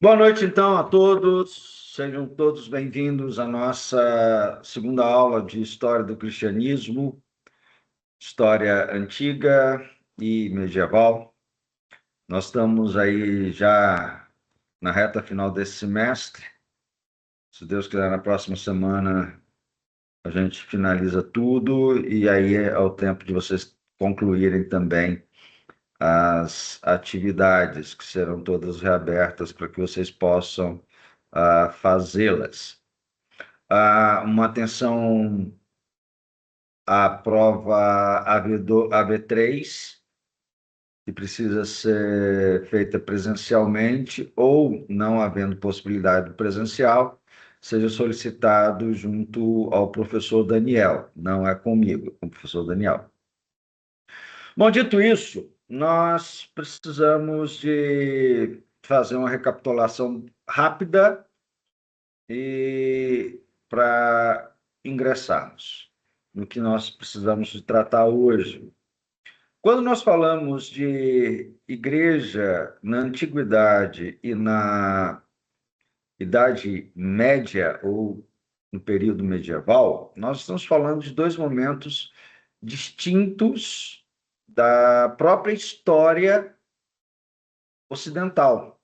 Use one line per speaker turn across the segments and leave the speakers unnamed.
Boa noite, então, a todos. Sejam todos bem-vindos à nossa segunda aula de História do Cristianismo, História Antiga e Medieval. Nós estamos aí já na reta final desse semestre. Se Deus quiser, na próxima semana a gente finaliza tudo e aí é o tempo de vocês concluírem também as atividades que serão todas reabertas para que vocês possam fazê-las. Uma atenção à prova AB3, que precisa ser feita presencialmente ou, não havendo possibilidade presencial, seja solicitado junto ao professor Daniel, não é comigo, é com o professor Daniel. Bom, dito isso, nós precisamos de fazer uma recapitulação rápida e para ingressarmos no que nós precisamos de tratar hoje. Quando nós falamos de igreja na antiguidade e na Idade Média ou no período medieval, nós estamos falando de dois momentos distintos da própria história ocidental.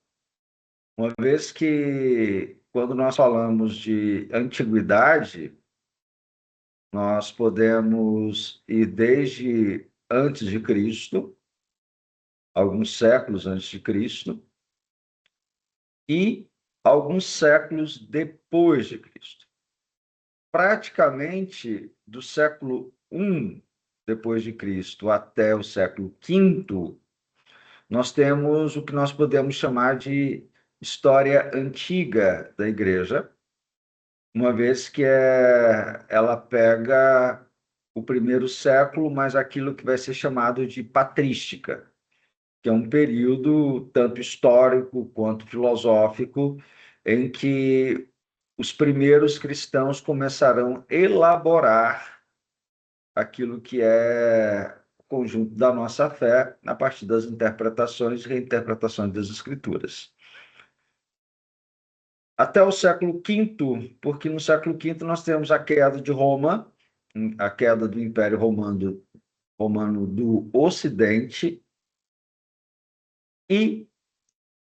Uma vez que, quando nós falamos de antiguidade, nós podemos ir desde antes de Cristo, alguns séculos antes de Cristo, e alguns séculos depois de Cristo. Praticamente do século I depois de Cristo até o século V, nós temos o que nós podemos chamar de história antiga da Igreja, uma vez que ela pega o primeiro século, mas aquilo que vai ser chamado de patrística, que é um período tanto histórico quanto filosófico, em que os primeiros cristãos começarão a elaborar aquilo que é o conjunto da nossa fé a partir das interpretações e reinterpretações das Escrituras. Até o século V, porque no século V nós temos a queda de Roma, a queda do Império Romano do Ocidente, e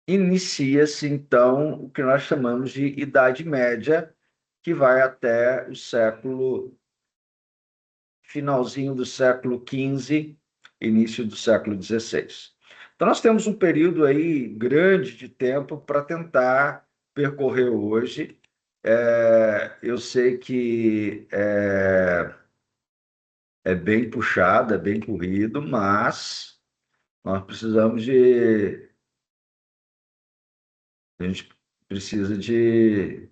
inicia-se, então, o que nós chamamos de Idade Média, que vai até o finalzinho do século XV, início do século XVI. Então, nós temos um período aí grande de tempo para tentar percorrer hoje. Eu sei que é bem puxado, é bem corrido, mas nós precisamos de... A gente precisa de...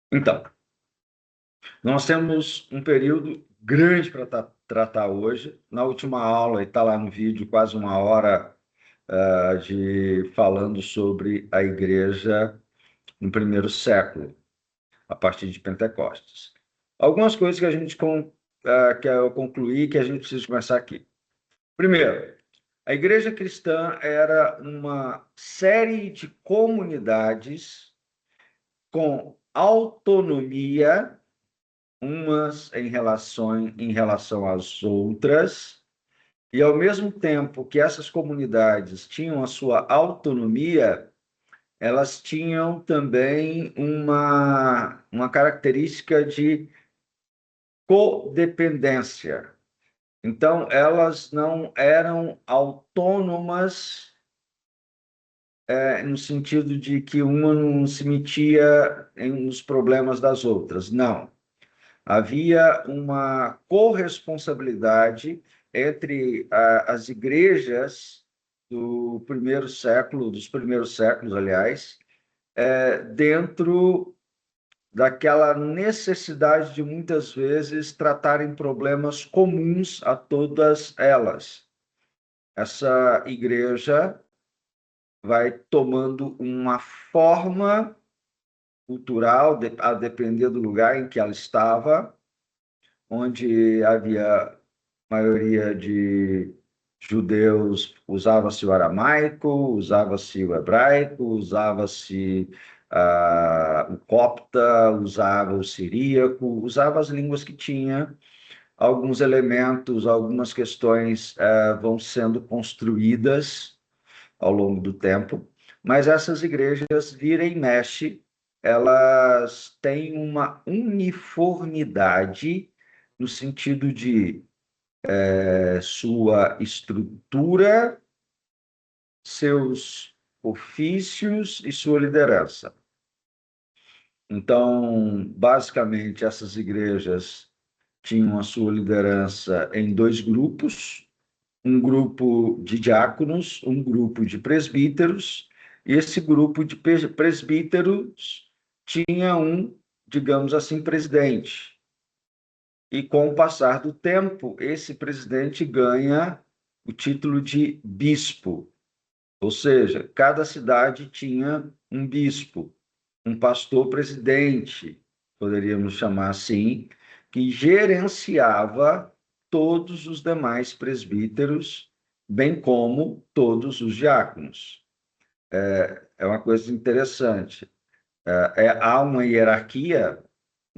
Então, nós temos um período grande para tratar hoje. Na última aula, e está lá no vídeo, quase uma hora de falando sobre a igreja no primeiro século, a partir de Pentecostes. Algumas coisas que a gente quer eu concluir, que a gente precisa começar aqui. Primeiro, a igreja cristã era uma série de comunidades com autonomia, umas em relação às outras, e ao mesmo tempo que essas comunidades tinham a sua autonomia, elas tinham também uma característica de codependência. Então, elas não eram autônomas, no sentido de que uma não se metia nos problemas das outras. Não. Havia uma corresponsabilidade entre as igrejas do primeiro século, dos primeiros séculos, aliás, dentro daquela necessidade de muitas vezes tratarem problemas comuns a todas elas. Essa igreja vai tomando uma forma cultural, a depender do lugar em que ela estava, onde havia maioria de judeus, usava-se o aramaico, usava-se o hebraico, usava-se o copta, usava o siríaco, usava as línguas que tinha. Alguns elementos, algumas questões vão sendo construídas ao longo do tempo, mas essas igrejas, vira e mexe, elas têm uma uniformidade no sentido de sua estrutura, seus ofícios e sua liderança. Então, basicamente, essas igrejas tinham a sua liderança em dois grupos, um grupo de diáconos, um grupo de presbíteros, e esse grupo de presbíteros tinha um, digamos assim, presidente. E com o passar do tempo, esse presidente ganha o título de bispo, ou seja, cada cidade tinha um bispo, um pastor presidente, poderíamos chamar assim, que gerenciava todos os demais presbíteros, bem como todos os diáconos. É uma coisa interessante. Há uma hierarquia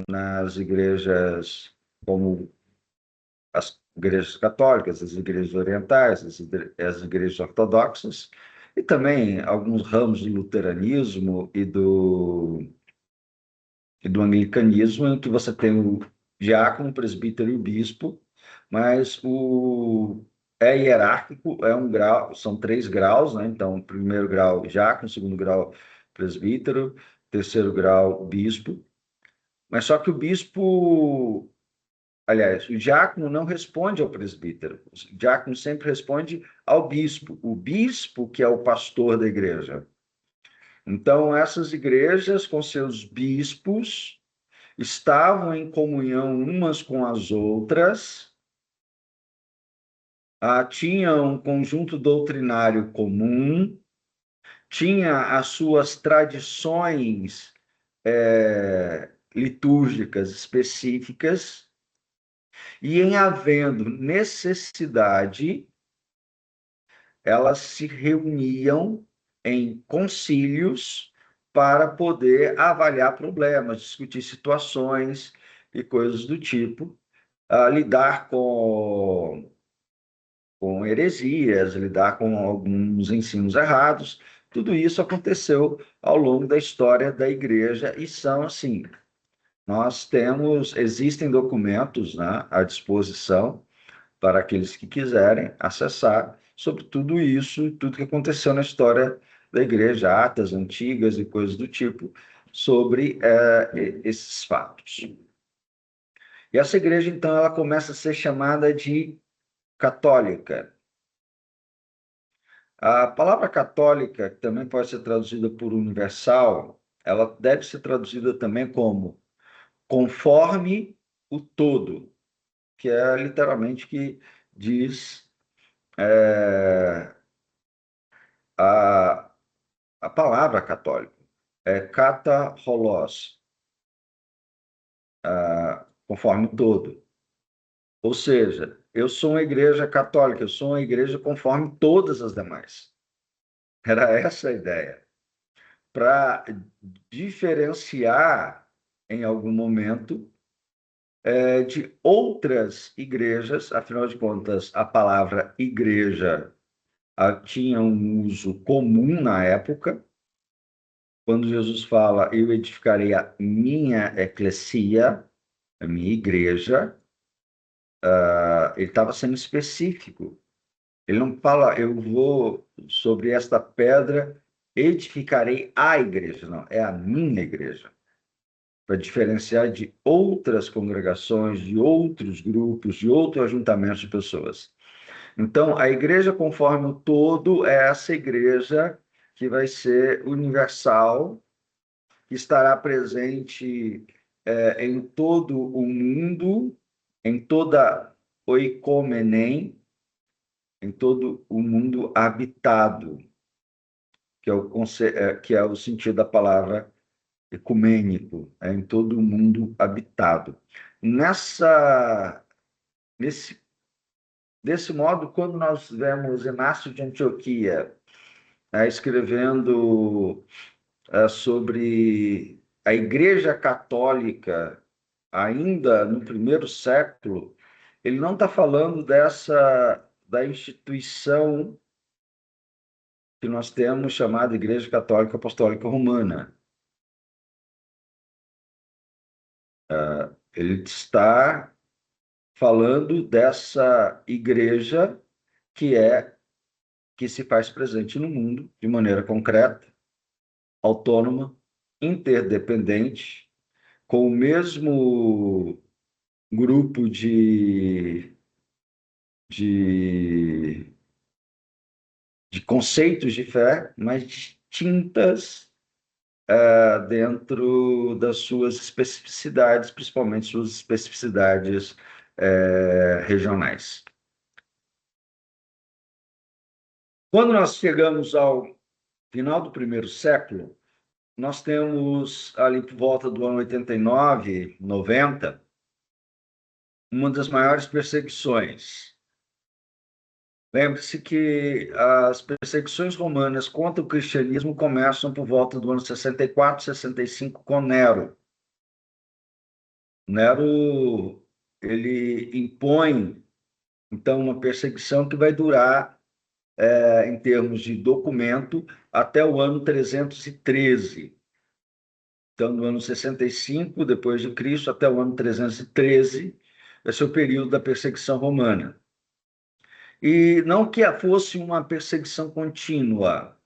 nas igrejas, como as igrejas católicas, as igrejas orientais, as igrejas ortodoxas, e também alguns ramos do luteranismo e do anglicanismo, em que você tem o diácono, o presbítero e o bispo, mas é hierárquico, é um grau, são 3 graus, né? Então, primeiro grau, diácono, segundo grau, presbítero, terceiro grau, bispo. Mas só que o bispo, aliás, o diácono não responde ao presbítero, o diácono sempre responde ao bispo, o bispo que é o pastor da igreja. Então, essas igrejas, com seus bispos, estavam em comunhão umas com as outras, tinham um conjunto doutrinário comum, tinha as suas tradições litúrgicas específicas, e em havendo necessidade, elas se reuniam em concílios para poder avaliar problemas, discutir situações e coisas do tipo, lidar com heresias, lidar com alguns ensinos errados. Tudo isso aconteceu ao longo da história da igreja e são assim. Existem documentos, né, à disposição para aqueles que quiserem acessar sobre tudo isso, tudo que aconteceu na história da igreja, atas antigas e coisas do tipo, sobre esses fatos. E essa igreja, então, ela começa a ser chamada de católica. A palavra católica, que também pode ser traduzida por universal, ela deve ser traduzida também como conforme o todo, que é literalmente que diz a, a palavra católico. É kata holos, conforme o todo. Ou seja, eu sou uma igreja católica, eu sou uma igreja conforme todas as demais. Era essa a ideia. Para diferenciar, em algum momento, de outras igrejas, afinal de contas, a palavra igreja tinha um uso comum na época. Quando Jesus fala, eu edificarei a minha eclesia, a minha igreja, ele estava sendo específico. Ele não fala, eu vou sobre esta pedra, edificarei a igreja. Não, é a minha igreja. Para diferenciar de outras congregações, de outros grupos, de outros ajuntamentos de pessoas. Então, a igreja conforme o todo é essa igreja que vai ser universal, que estará presente em todo o mundo, em toda oikomenem, em todo o mundo habitado, que é o sentido da palavra ecumênico, em todo o mundo habitado. Nessa, nesse, desse modo, quando nós vemos Inácio de Antioquia escrevendo sobre a Igreja Católica, ainda no primeiro século, ele não está falando da instituição que nós temos chamada Igreja Católica Apostólica Romana. Ele está falando dessa igreja que que se faz presente no mundo de maneira concreta, autônoma, interdependente, com o mesmo grupo de, de conceitos de fé, mas distintas dentro das suas especificidades, principalmente suas especificidades regionais. Quando nós chegamos ao final do primeiro século, nós temos ali por volta do ano 89, 90, uma das maiores perseguições. Lembre-se que as perseguições romanas contra o cristianismo começam por volta do ano 64, 65, com Nero. Nero, ele impõe, então, uma perseguição que vai durar, em termos de documento, até o ano 313. Então, do ano 65 depois de Cristo até o ano 313, esse é o período da perseguição romana. E não que fosse uma perseguição contínua,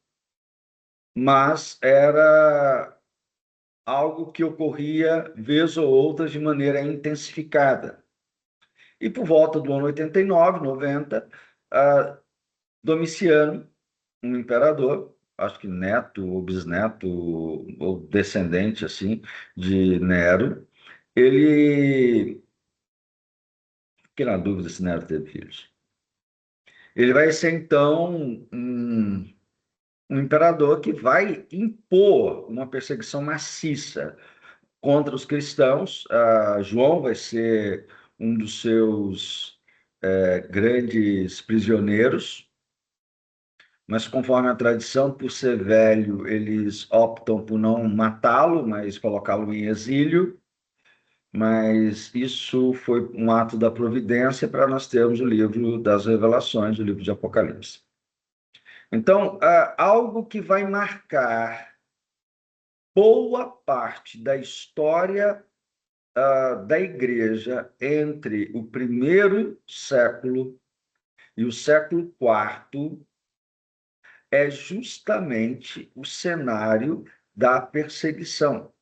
mas era algo que ocorria vez ou outra de maneira intensificada. E por volta do ano 89, 90, Domiciano, um imperador, acho que neto ou bisneto ou descendente assim de Nero, ele, fiquei na dúvida se Nero teve filhos. Ele vai ser então um imperador que vai impor uma perseguição maciça contra os cristãos. João vai ser um dos seus grandes prisioneiros, mas conforme a tradição, por ser velho, eles optam por não matá-lo, mas colocá-lo em exílio. Mas isso foi um ato da providência para nós termos o livro das Revelações, o livro de Apocalipse. Então, algo que vai marcar boa parte da história da igreja entre o primeiro século e o século quarto é justamente o cenário da perseguição.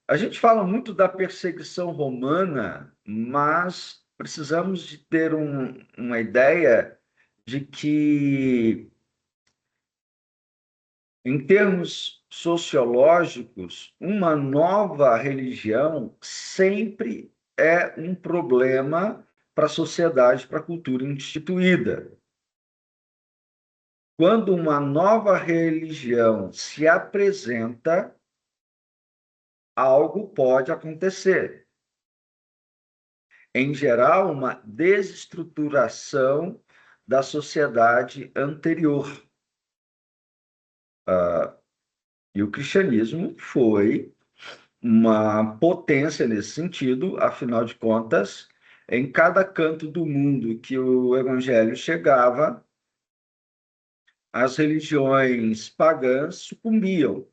A gente fala muito da perseguição romana, mas precisamos de ter uma ideia de que, em termos sociológicos, uma nova religião sempre é um problema para a sociedade, para a cultura instituída. Quando uma nova religião se apresenta, algo pode acontecer. Em geral, uma desestruturação da sociedade anterior. E o cristianismo foi uma potência nesse sentido, afinal de contas, em cada canto do mundo que o evangelho chegava, as religiões pagãs sucumbiam.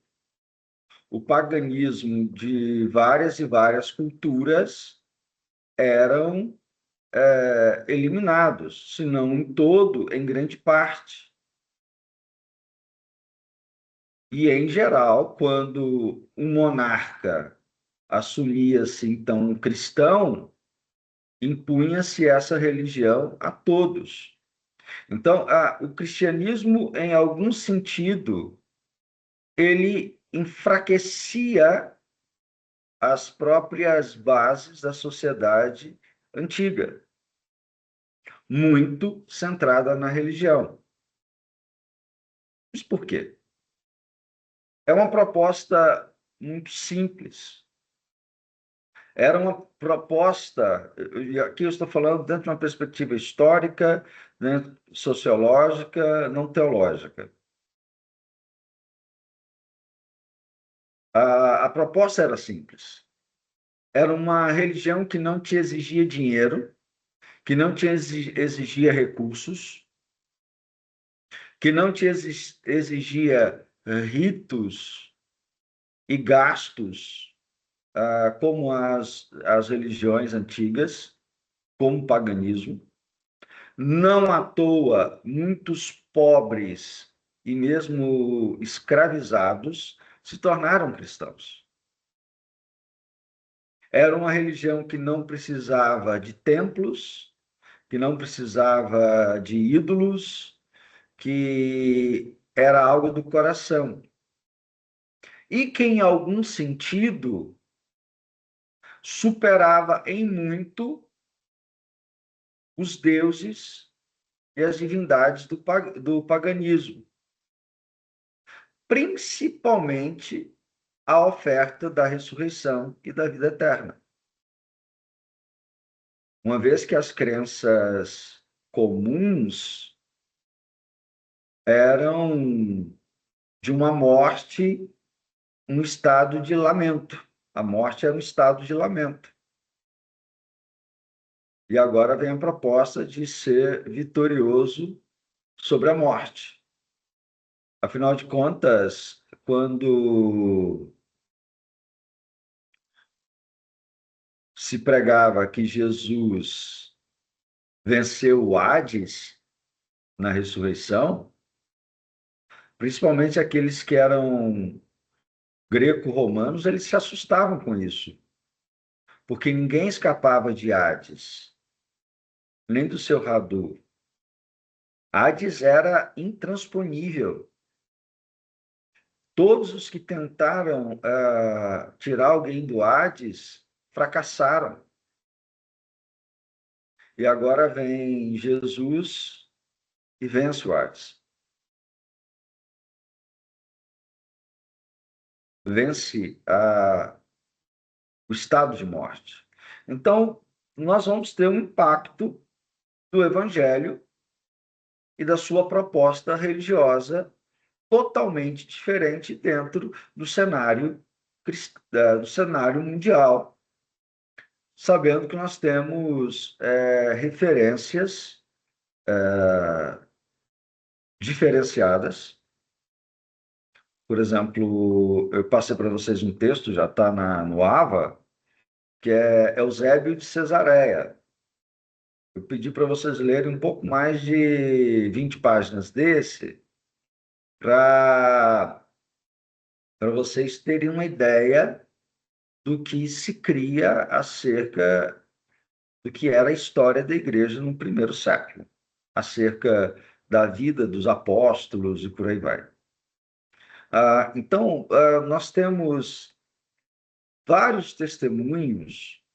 O paganismo de várias e várias culturas eram eliminados, se não em todo, em grande parte. E, em geral, quando um monarca assumia-se, então, um cristão, impunha-se essa religião a todos. Então, o cristianismo, em algum sentido, ele enfraquecia as próprias bases da sociedade antiga, muito centrada na religião. Mas por quê? É uma proposta muito simples. Era uma proposta, e aqui eu estou falando dentro de uma perspectiva histórica, né, sociológica, não teológica. A proposta era simples. Era uma religião que não te exigia dinheiro, que não te exigia recursos, que não te exigia ritos e gastos, como as religiões antigas, como o paganismo. Não à toa, muitos pobres e mesmo escravizados se tornaram cristãos. Era uma religião que não precisava de templos, que não precisava de ídolos, que era algo do coração. E que, em algum sentido, superava em muito os deuses e as divindades do paganismo, principalmente a oferta da ressurreição e da vida eterna. Uma vez que as crenças comuns eram de uma morte, um estado de lamento. A morte era um estado de lamento. E agora vem a proposta de ser vitorioso sobre a morte. Afinal de contas, quando se pregava que Jesus venceu o Hades na ressurreição, principalmente aqueles que eram greco-romanos, eles se assustavam com isso, porque ninguém escapava de Hades, nem do seu Radu. Hades era intransponível. Todos os que tentaram tirar alguém do Hades fracassaram. E agora vem Jesus e vence o Hades. Vence o estado de morte. Então, nós vamos ter um impacto do Evangelho e da sua proposta religiosa totalmente diferente dentro do cenário, do cenário mundial, sabendo que nós temos referências diferenciadas. Por exemplo, eu passei para vocês um texto, já está no AVA, que é Eusébio de Cesareia. Eu pedi para vocês lerem um pouco mais de 20 páginas desse, para vocês terem uma ideia do que se cria acerca do que era a história da igreja no primeiro século, acerca da vida dos apóstolos e por aí vai. Então, nós temos vários testemunhos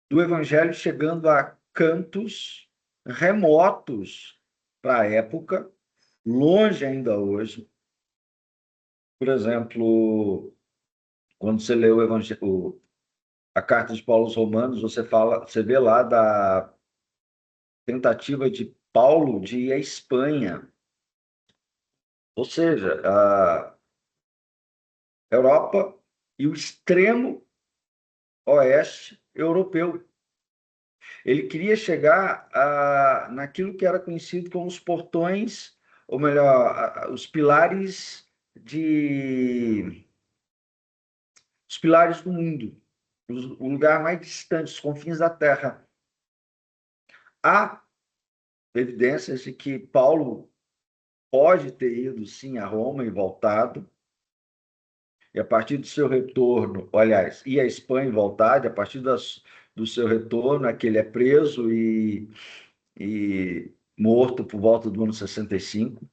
do evangelho chegando a cantos remotos para a época, longe ainda hoje. Por exemplo, quando você lê a carta de Paulo aos Romanos, você vê lá da tentativa de Paulo de ir à Espanha, ou seja, a Europa e o extremo oeste europeu. Ele queria chegar naquilo que era conhecido como os portões, ou melhor, os pilares do mundo, o lugar mais distante, os confins da Terra. Há evidências de que Paulo pode ter ido, sim, a Roma e voltado, e a partir do seu retorno, aliás, ir à Espanha e voltar, a partir do seu retorno é que ele é preso e morto por volta do ano 65.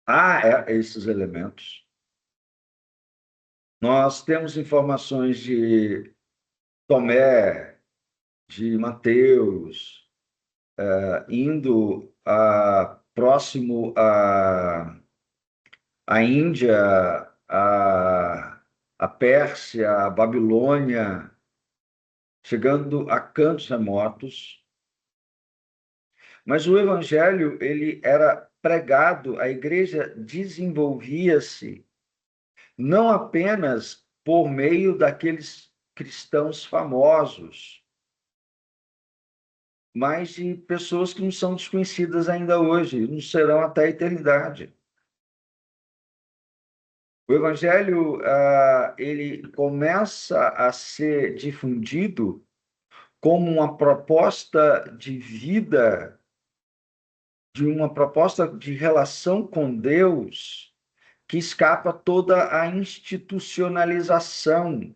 Há esses elementos. Nós temos informações de Tomé, de Mateus, indo próximo à Índia, à Pérsia, à Babilônia, chegando a cantos remotos. Mas o evangelho, ele era pregado, a igreja desenvolvia-se não apenas por meio daqueles cristãos famosos, mas de pessoas que não são desconhecidas ainda hoje, não serão até a eternidade. O evangelho, ele começa a ser difundido como uma proposta de vida, de uma proposta de relação com Deus, que escapa toda a institucionalização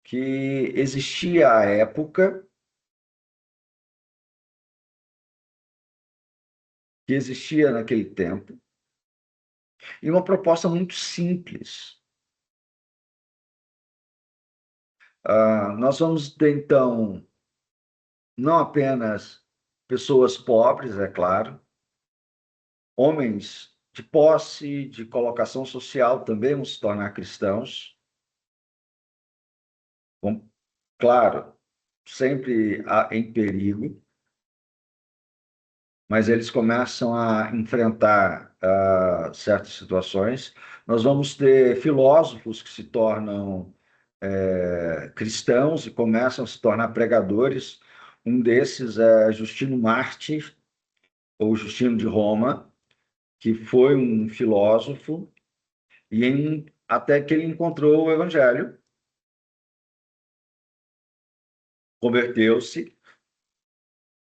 que existia à época, que existia naquele tempo, e uma proposta muito simples. Nós vamos ter, então, não apenas pessoas pobres, é claro, homens de posse, de colocação social também vão se tornar cristãos. Bom, claro, sempre em perigo, mas eles começam a enfrentar certas situações. Nós vamos ter filósofos que se tornam cristãos e começam a se tornar pregadores. Um desses é Justino Mártir, ou Justino de Roma, que foi um filósofo, até que ele encontrou o Evangelho, converteu-se,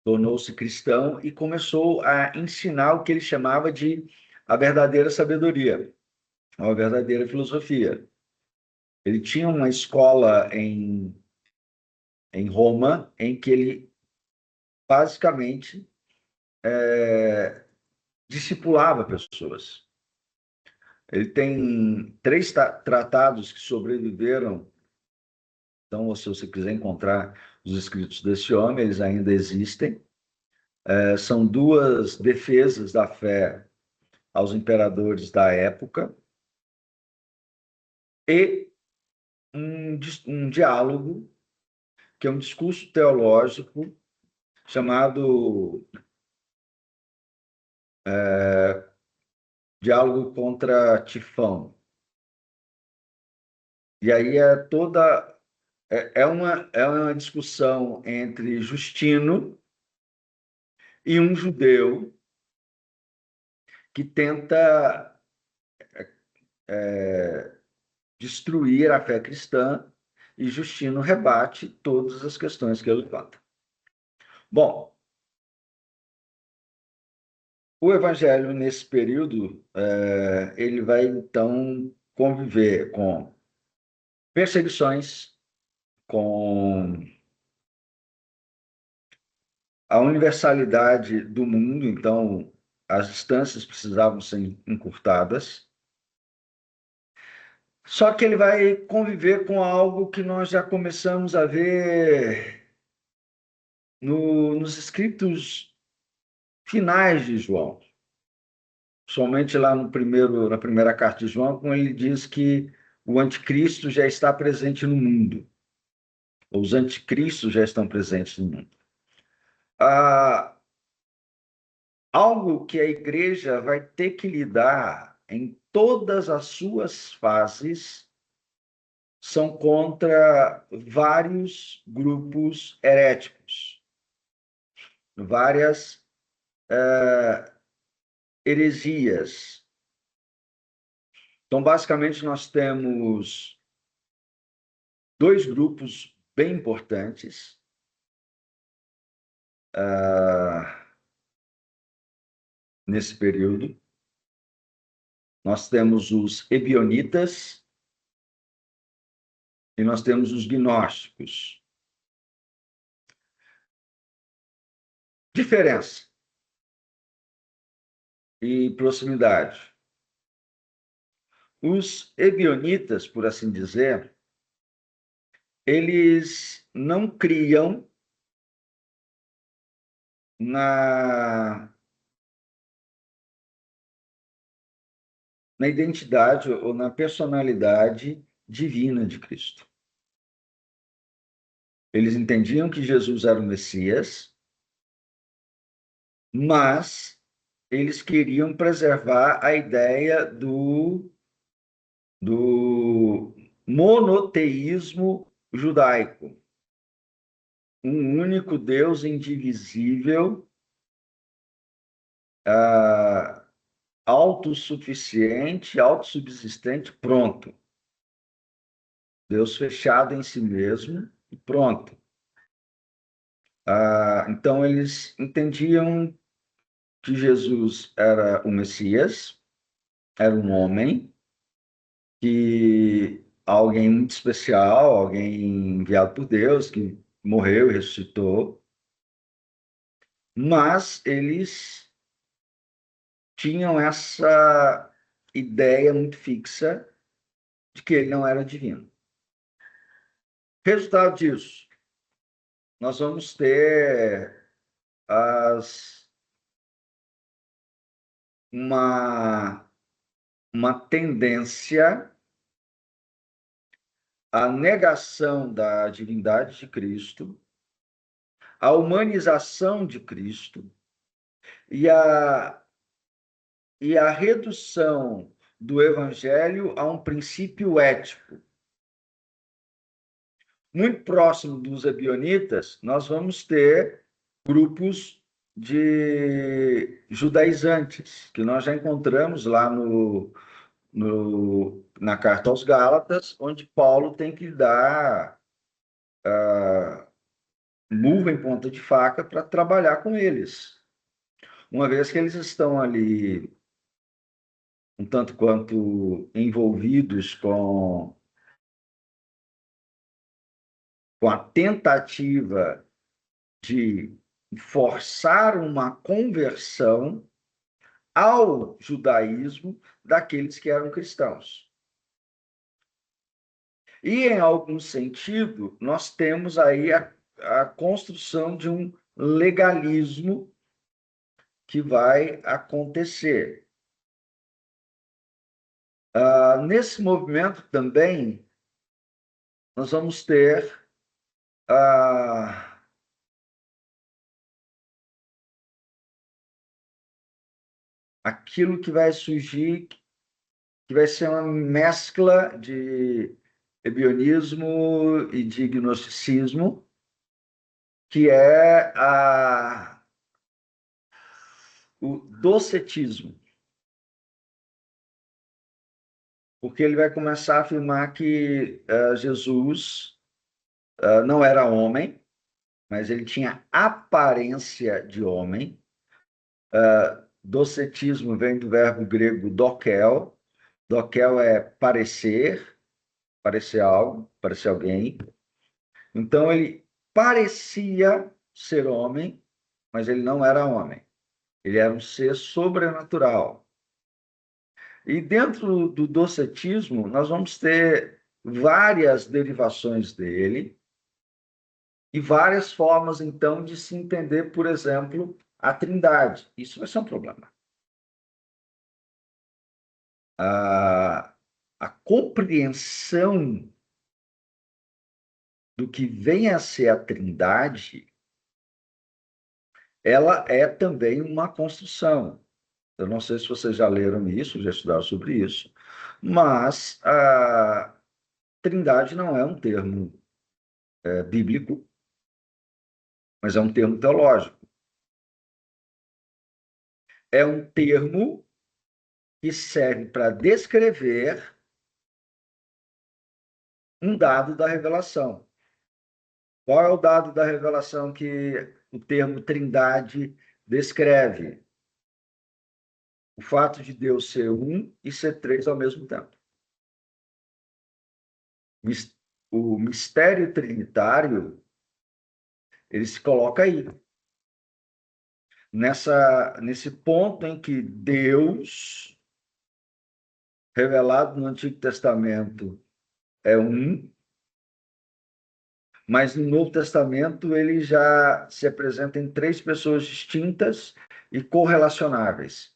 tornou-se cristão e começou a ensinar o que ele chamava de a verdadeira sabedoria, a verdadeira filosofia. Ele tinha uma escola em Roma, em que ele basicamente discipulava pessoas. Ele tem 3 tratados que sobreviveram. Então, se você quiser encontrar os escritos desse homem, eles ainda existem. São 2 defesas da fé aos imperadores da época e um diálogo, que é um discurso teológico chamado Diálogo contra Tifão. E aí é uma discussão entre Justino e um judeu que tenta destruir a fé cristã, e Justino rebate todas as questões que ele levanta. Bom, o evangelho, nesse período, ele vai, então, conviver com perseguições, com a universalidade do mundo, então as distâncias precisavam ser encurtadas. Só que ele vai conviver com algo que nós já começamos a ver nos escritos finais de João. Somente lá na primeira carta de João, quando ele diz que o anticristo já está presente no mundo. Os anticristos já estão presentes no mundo. Algo que a igreja vai ter que lidar em todas as suas fases são contra vários grupos heréticos, várias heresias. Então, basicamente, nós temos 2 grupos bem importantes. Nesse período, nós temos os ebionitas, e nós temos os gnósticos. Diferença e proximidade. Os ebionitas, por assim dizer, eles não criam na identidade ou na personalidade divina de Cristo. Eles entendiam que Jesus era o Messias, mas eles queriam preservar a ideia do monoteísmo judaico, um único Deus indivisível, autossuficiente, autossubsistente, pronto. Deus fechado em si mesmo e pronto. Então, eles entendiam que Jesus era o Messias, era um homem, que alguém muito especial, alguém enviado por Deus, que morreu e ressuscitou, mas eles tinham essa ideia muito fixa de que ele não era divino. Resultado disso, nós vamos ter uma tendência à negação da divindade de Cristo, à humanização de Cristo e a redução do evangelho a um princípio ético. Muito próximo dos ebionitas, nós vamos ter grupos de judaizantes, que nós já encontramos lá na carta aos Gálatas, onde Paulo tem que dar luva em ponta de faca para trabalhar com eles. Uma vez que eles estão ali um tanto quanto envolvidos com a tentativa de forçar uma conversão ao judaísmo daqueles que eram cristãos. E, em algum sentido, nós temos aí a construção de um legalismo que vai acontecer. Nesse movimento também, nós vamos ter aquilo que vai surgir, que vai ser uma mescla de ebionismo e de gnosticismo, que é o docetismo. Porque ele vai começar a afirmar que Jesus não era homem, mas ele tinha aparência de homem. Docetismo vem do verbo grego dokel. Dokel é parecer algo, parecer alguém. Então, ele parecia ser homem, mas ele não era homem. Ele era um ser sobrenatural. E dentro do docetismo, nós vamos ter várias derivações dele e várias formas, então, de se entender, por exemplo, a Trindade. Isso vai ser um problema. A compreensão do que vem a ser a Trindade, ela é também uma construção. Eu não sei se vocês já leram isso, já estudaram sobre isso, mas a Trindade não é um termo bíblico, mas é um termo teológico. É um termo que serve para descrever um dado da revelação. Qual é o dado da revelação que o termo Trindade descreve? O fato de Deus ser um e ser três ao mesmo tempo. o mistério trinitário, ele se coloca aí, nesse ponto em que Deus, revelado no Antigo Testamento, é um, mas no Novo Testamento ele já se apresenta em três pessoas distintas e correlacionáveis,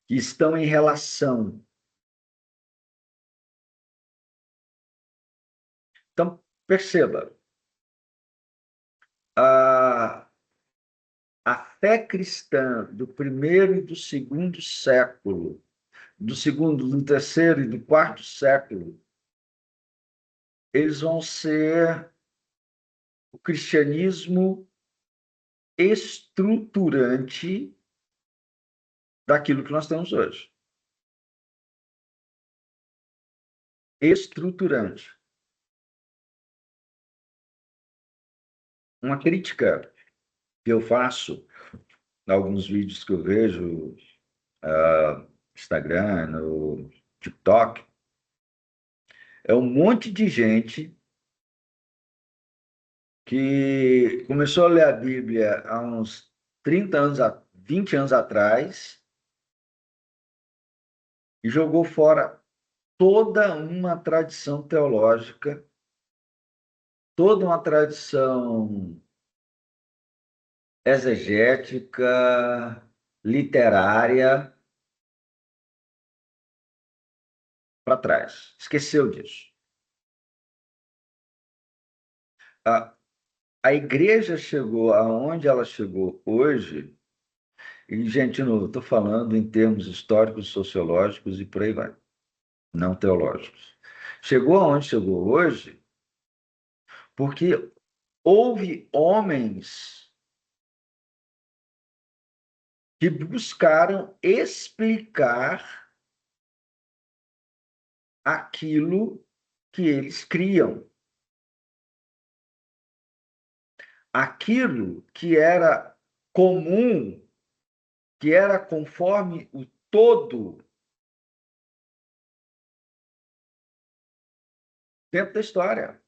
que estão em relação. Então, perceba, a, a fé cristã do primeiro e do segundo século, do segundo, do terceiro e do quarto século, eles vão ser o cristianismo estruturante daquilo que nós temos hoje. Estruturante. Uma crítica que eu faço em alguns vídeos que eu vejo, Instagram, no TikTok, é um monte de gente que começou a ler a Bíblia há uns 30 anos, 20 anos atrás e jogou fora toda uma tradição teológica, toda uma tradição exegética, literária para trás. Esqueceu disso. A, a igreja chegou aonde ela chegou hoje, e, gente, de novo, estou falando em termos históricos, sociológicos e por aí vai, não teológicos. Chegou aonde chegou hoje porque houve homens que buscaram explicar aquilo que eles criam. Aquilo que era comum, que era conforme o todo dentro da história.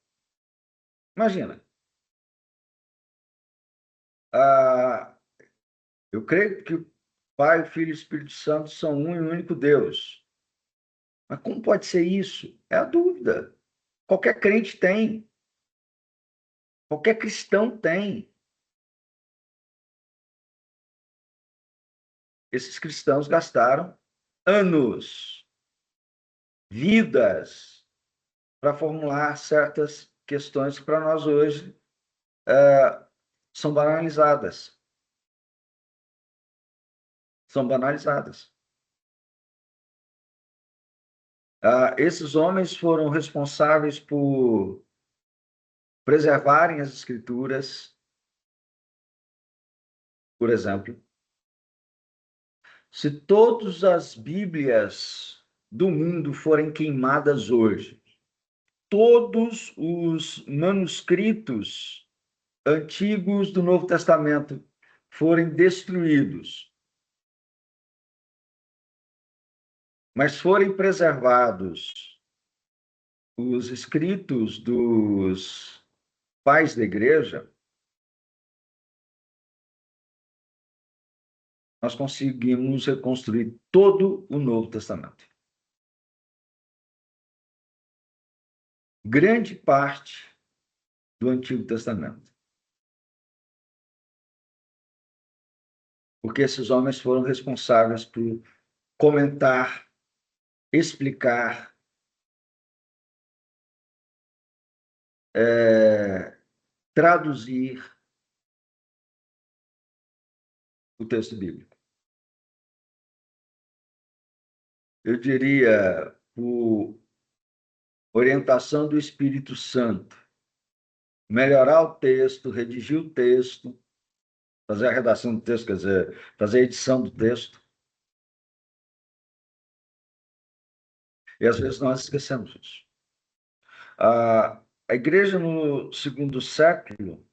Imagina, ah, eu creio que o Pai, o Filho e o Espírito Santo são um e único Deus. Mas como pode ser isso? É a dúvida. Qualquer crente tem, qualquer cristão tem. Esses cristãos gastaram anos, vidas, para formular certas questões que para nós hoje são banalizadas. São banalizadas. Esses homens foram responsáveis por preservarem as escrituras, por exemplo. Se todas as Bíblias do mundo forem queimadas hoje, todos os manuscritos antigos do Novo Testamento forem destruídos, mas forem preservados os escritos dos pais da igreja, nós conseguimos reconstruir todo o Novo Testamento. Grande parte do Antigo Testamento. Porque esses homens foram responsáveis por comentar, explicar, traduzir o texto bíblico. Eu diria, por orientação do Espírito Santo, melhorar o texto, redigir o texto, fazer a redação do texto, quer dizer, fazer a edição do texto. E às vezes nós esquecemos isso. A igreja no segundo século,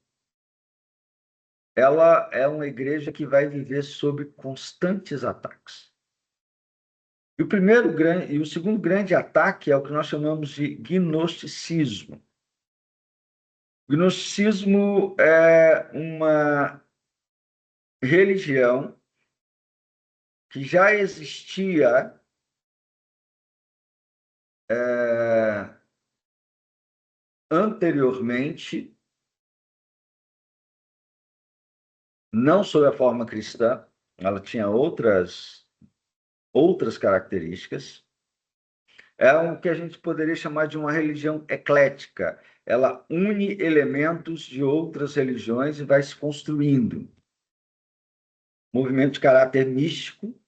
ela é uma igreja que vai viver sob constantes ataques. E o segundo grande ataque é o que nós chamamos de gnosticismo. O gnosticismo é uma religião que já existia anteriormente, não sob a forma cristã, ela tinha outras características. É o que a gente poderia chamar de uma religião eclética. Ela une elementos de outras religiões e vai se construindo. Movimento de caráter místico.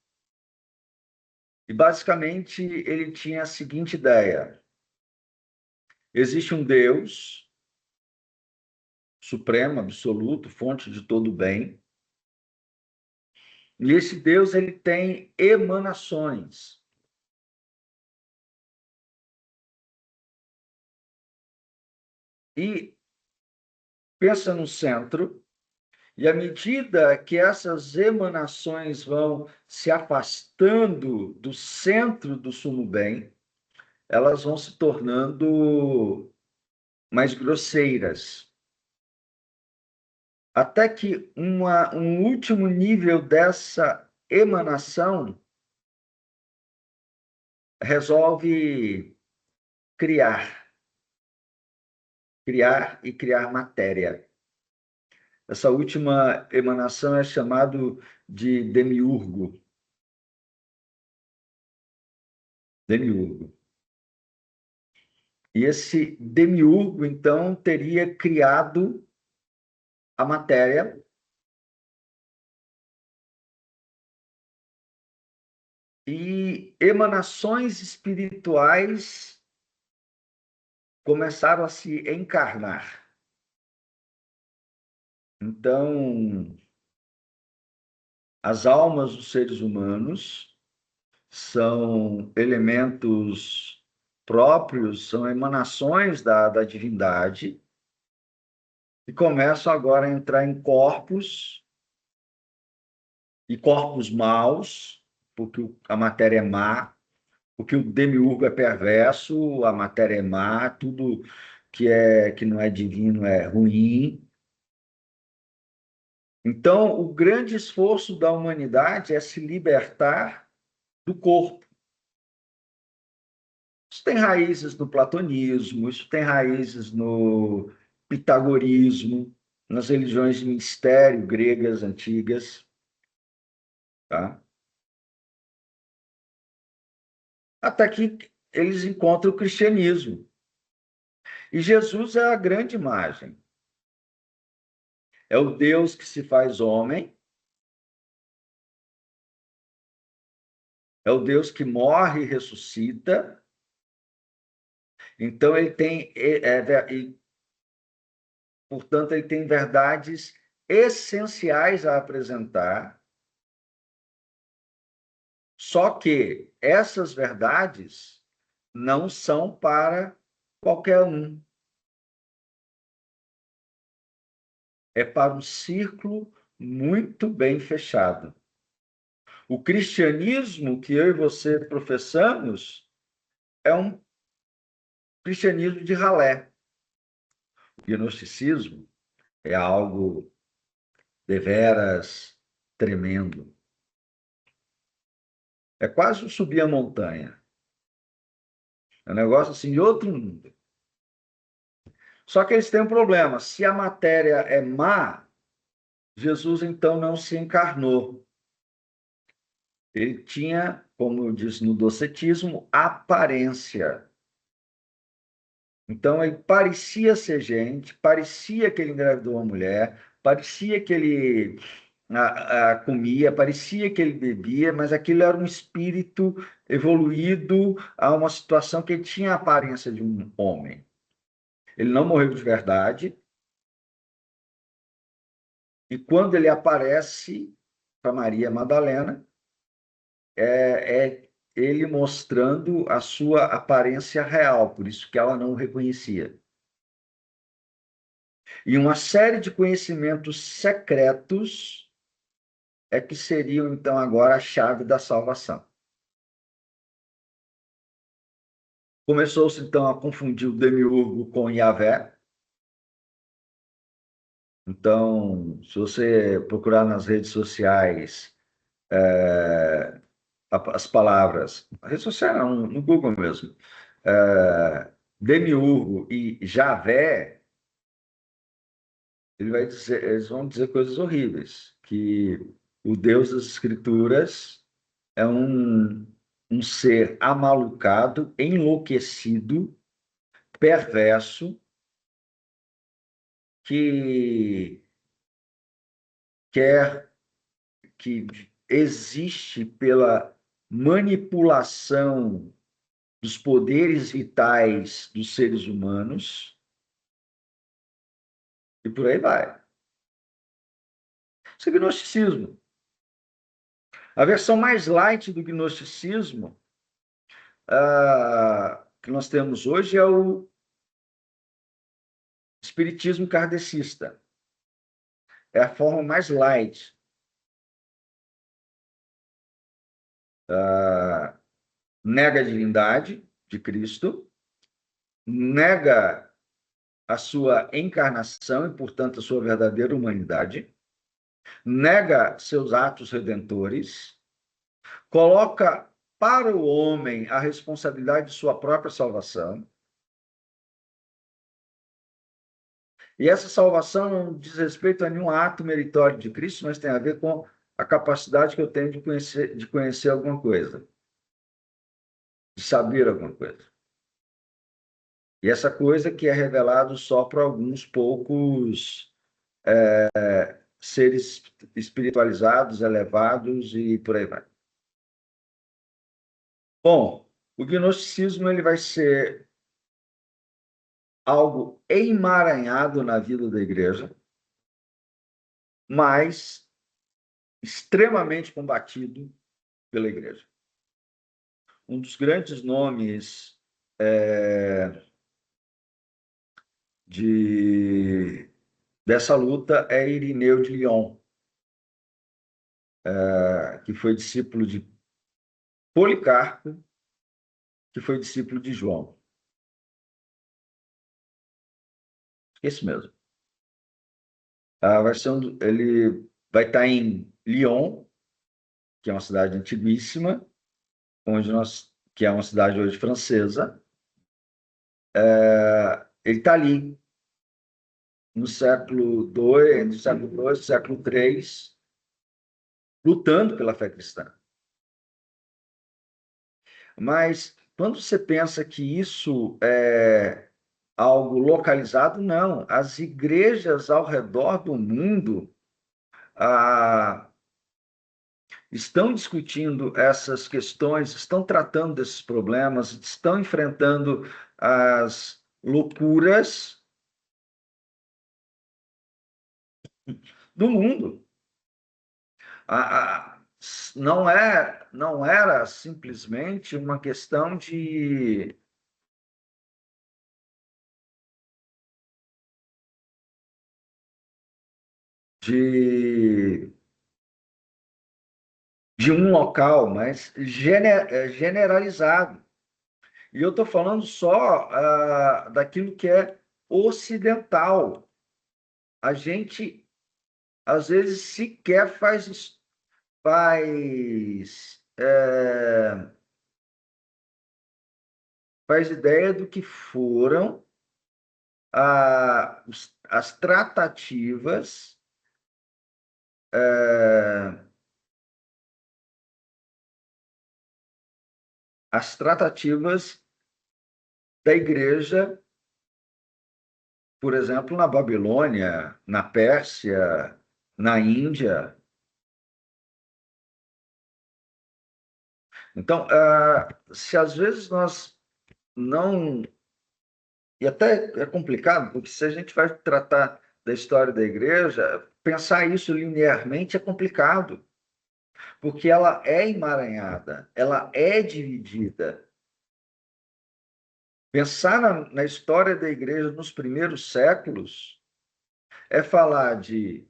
E, basicamente, ele tinha a seguinte ideia: existe um Deus supremo, absoluto, fonte de todo bem, e esse Deus ele tem emanações. E pensa no centro, e à medida que essas emanações vão se afastando do centro do sumo bem, elas vão se tornando mais grosseiras. Até que um último nível dessa emanação resolve criar, criar e criar matéria. Essa última emanação é chamado de demiurgo. Demiurgo. E esse demiurgo, então, teria criado a matéria e emanações espirituais começaram a se encarnar. Então, as almas dos seres humanos são elementos próprios, são emanações da divindade, e começam agora a entrar em corpos, e corpos maus, porque a matéria é má, porque o demiurgo é perverso, a matéria é má, tudo que não é divino é ruim. Então, o grande esforço da humanidade é se libertar do corpo. Isso tem raízes no platonismo, isso tem raízes no pitagorismo, nas religiões de mistério gregas antigas, tá? Até que eles encontram o cristianismo. E Jesus é a grande imagem. É o Deus que se faz homem, é o Deus que morre e ressuscita. Então, portanto, ele tem verdades essenciais a apresentar, só que essas verdades não são para qualquer um. É para um círculo muito bem fechado. O cristianismo que eu e você professamos é um cristianismo de ralé. O gnosticismo é algo deveras tremendo. É quase subir a montanha. É um negócio assim de outro mundo. Só que eles têm um problema. Se a matéria é má, Jesus então não se encarnou. Ele tinha, como diz no docetismo, aparência. Então ele parecia ser gente, parecia que ele engravidou uma mulher, parecia que ele comia, parecia que ele bebia, mas aquilo era um espírito evoluído a uma situação que ele tinha a aparência de um homem. Ele não morreu de verdade, e quando ele aparece para Maria Madalena, é ele mostrando a sua aparência real, por isso que ela não o reconhecia. E uma série de conhecimentos secretos é que seriam, então, agora a chave da salvação. Começou-se, então, a confundir o demiurgo com Yahvé. Então, se você procurar nas redes sociais as palavras, a rede social não, no Google mesmo, demiurgo e Javé, eles vão dizer coisas horríveis, que o Deus das Escrituras é um ser amalucado, enlouquecido, perverso, que quer, que existe pela manipulação dos poderes vitais dos seres humanos, e por aí vai. Isso é gnosticismo. A versão mais light do gnosticismo que nós temos hoje é o espiritismo kardecista. É a forma mais light. Nega a divindade de Cristo, nega a sua encarnação e, portanto, a sua verdadeira humanidade, nega seus atos redentores, coloca para o homem a responsabilidade de sua própria salvação. E essa salvação não diz respeito a nenhum ato meritório de Cristo, mas tem a ver com a capacidade que eu tenho de conhecer alguma coisa, de saber alguma coisa. E essa coisa que é revelado só para alguns poucos seres espiritualizados, elevados e por aí vai. Bom, o gnosticismo ele vai ser algo emaranhado na vida da igreja, mas extremamente combatido pela igreja. Um dos grandes nomes dessa luta é Irineu de Lyon, que foi discípulo de Policarpo, que foi discípulo de João. Esse mesmo. Ele vai estar em Lyon, que é uma cidade antiguíssima, que é uma cidade hoje francesa. Ele está ali no século II, entre o século II e o século III, lutando pela fé cristã. Mas quando você pensa que isso é algo localizado, não. As igrejas ao redor do mundo estão discutindo essas questões, estão tratando desses problemas, estão enfrentando as loucuras do mundo. Não era simplesmente uma questão de, de um local, mas generalizado. E eu estou falando só daquilo que é ocidental. A gente, às vezes, sequer faz, faz ideia do que foram as tratativas as tratativas da igreja, por exemplo, na Babilônia, na Pérsia, na Índia. Então, se às vezes nós não. E até é complicado, porque se a gente vai tratar da história da igreja, pensar isso linearmente é complicado, porque ela é emaranhada, ela é dividida. Pensar na história da igreja nos primeiros séculos é falar de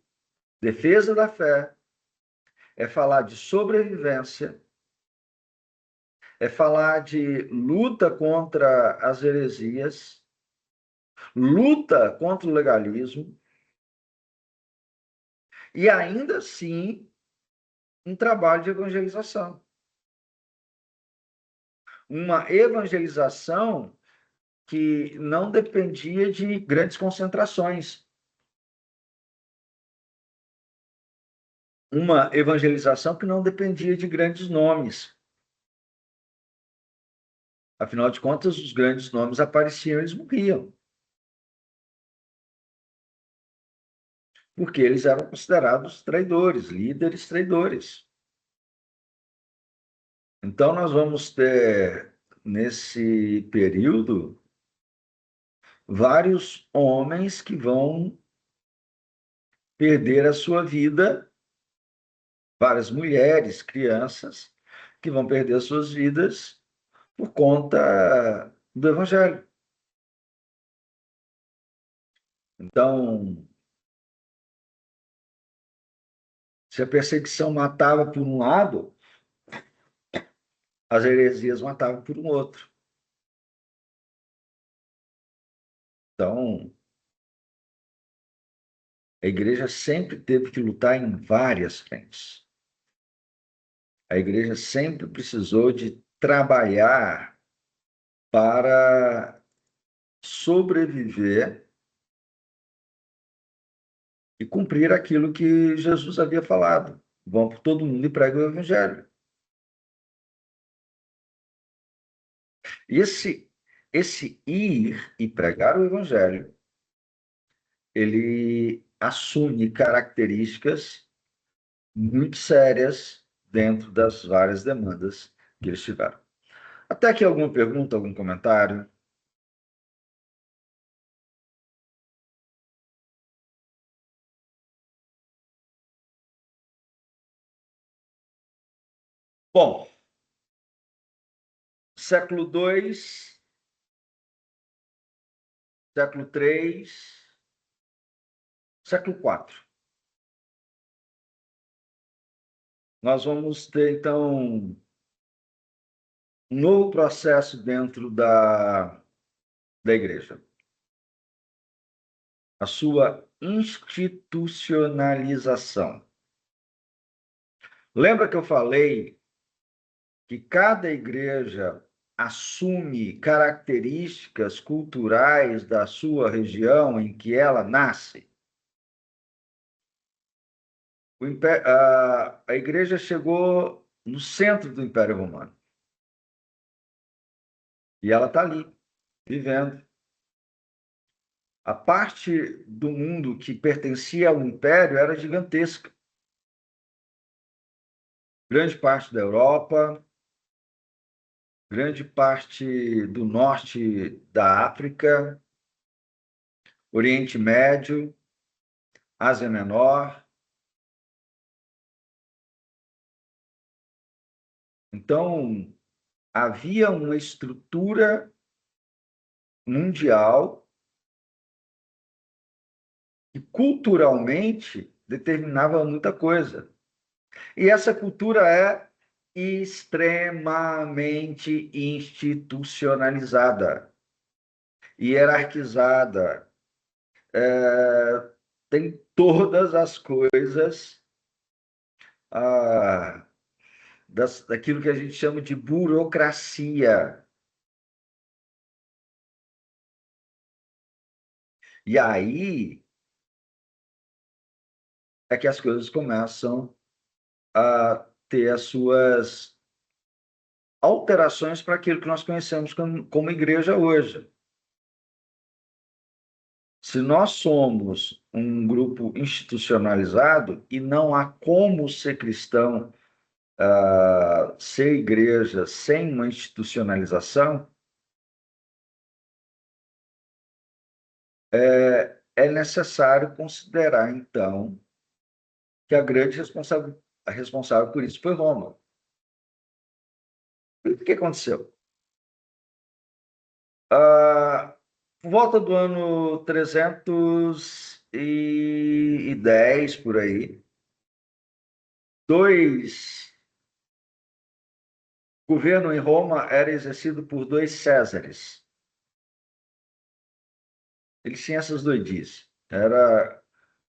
defesa da fé, é falar de sobrevivência, é falar de luta contra as heresias, luta contra o legalismo, e ainda assim um trabalho de evangelização. Uma evangelização que não dependia de grandes concentrações. Uma evangelização que não dependia de grandes nomes. Afinal de contas, os grandes nomes apareciam, eles morriam. Porque eles eram considerados traidores, líderes traidores. Então, nós vamos ter, nesse período, vários homens que vão perder a sua vida, várias mulheres, crianças, que vão perder as suas vidas por conta do Evangelho. Então, se a perseguição matava por um lado, as heresias matavam por um outro. Então, a igreja sempre teve que lutar em várias frentes. A igreja sempre precisou de trabalhar para sobreviver e cumprir aquilo que Jesus havia falado. Vão por todo mundo e pregam o evangelho. E esse ir e pregar o evangelho, ele assume características muito sérias dentro das várias demandas que eles tiveram. Até aqui alguma pergunta, algum comentário? Bom, século II, século III, século IV. Nós vamos ter, então, um novo processo dentro da igreja. A sua institucionalização. Lembra que eu falei que cada igreja assume características culturais da sua região em que ela nasce? A igreja chegou no centro do Império Romano. E ela está ali, vivendo. A parte do mundo que pertencia ao Império era gigantesca. Grande parte da Europa, grande parte do norte da África, Oriente Médio, Ásia Menor. Então, havia uma estrutura mundial que culturalmente determinava muita coisa. E essa cultura é extremamente institucionalizada, hierarquizada, tem todas as coisas daquilo que a gente chama de burocracia. E aí é que as coisas começam a ter as suas alterações para aquilo que nós conhecemos como igreja hoje. Se nós somos um grupo institucionalizado e não há como ser cristão, ser igreja sem uma institucionalização, é necessário considerar, então, que a grande responsável por isso foi Roma. E o que aconteceu? Por volta do ano 310, por aí, dois O governo em Roma era exercido por dois Césares. Eles tinham essas doidices.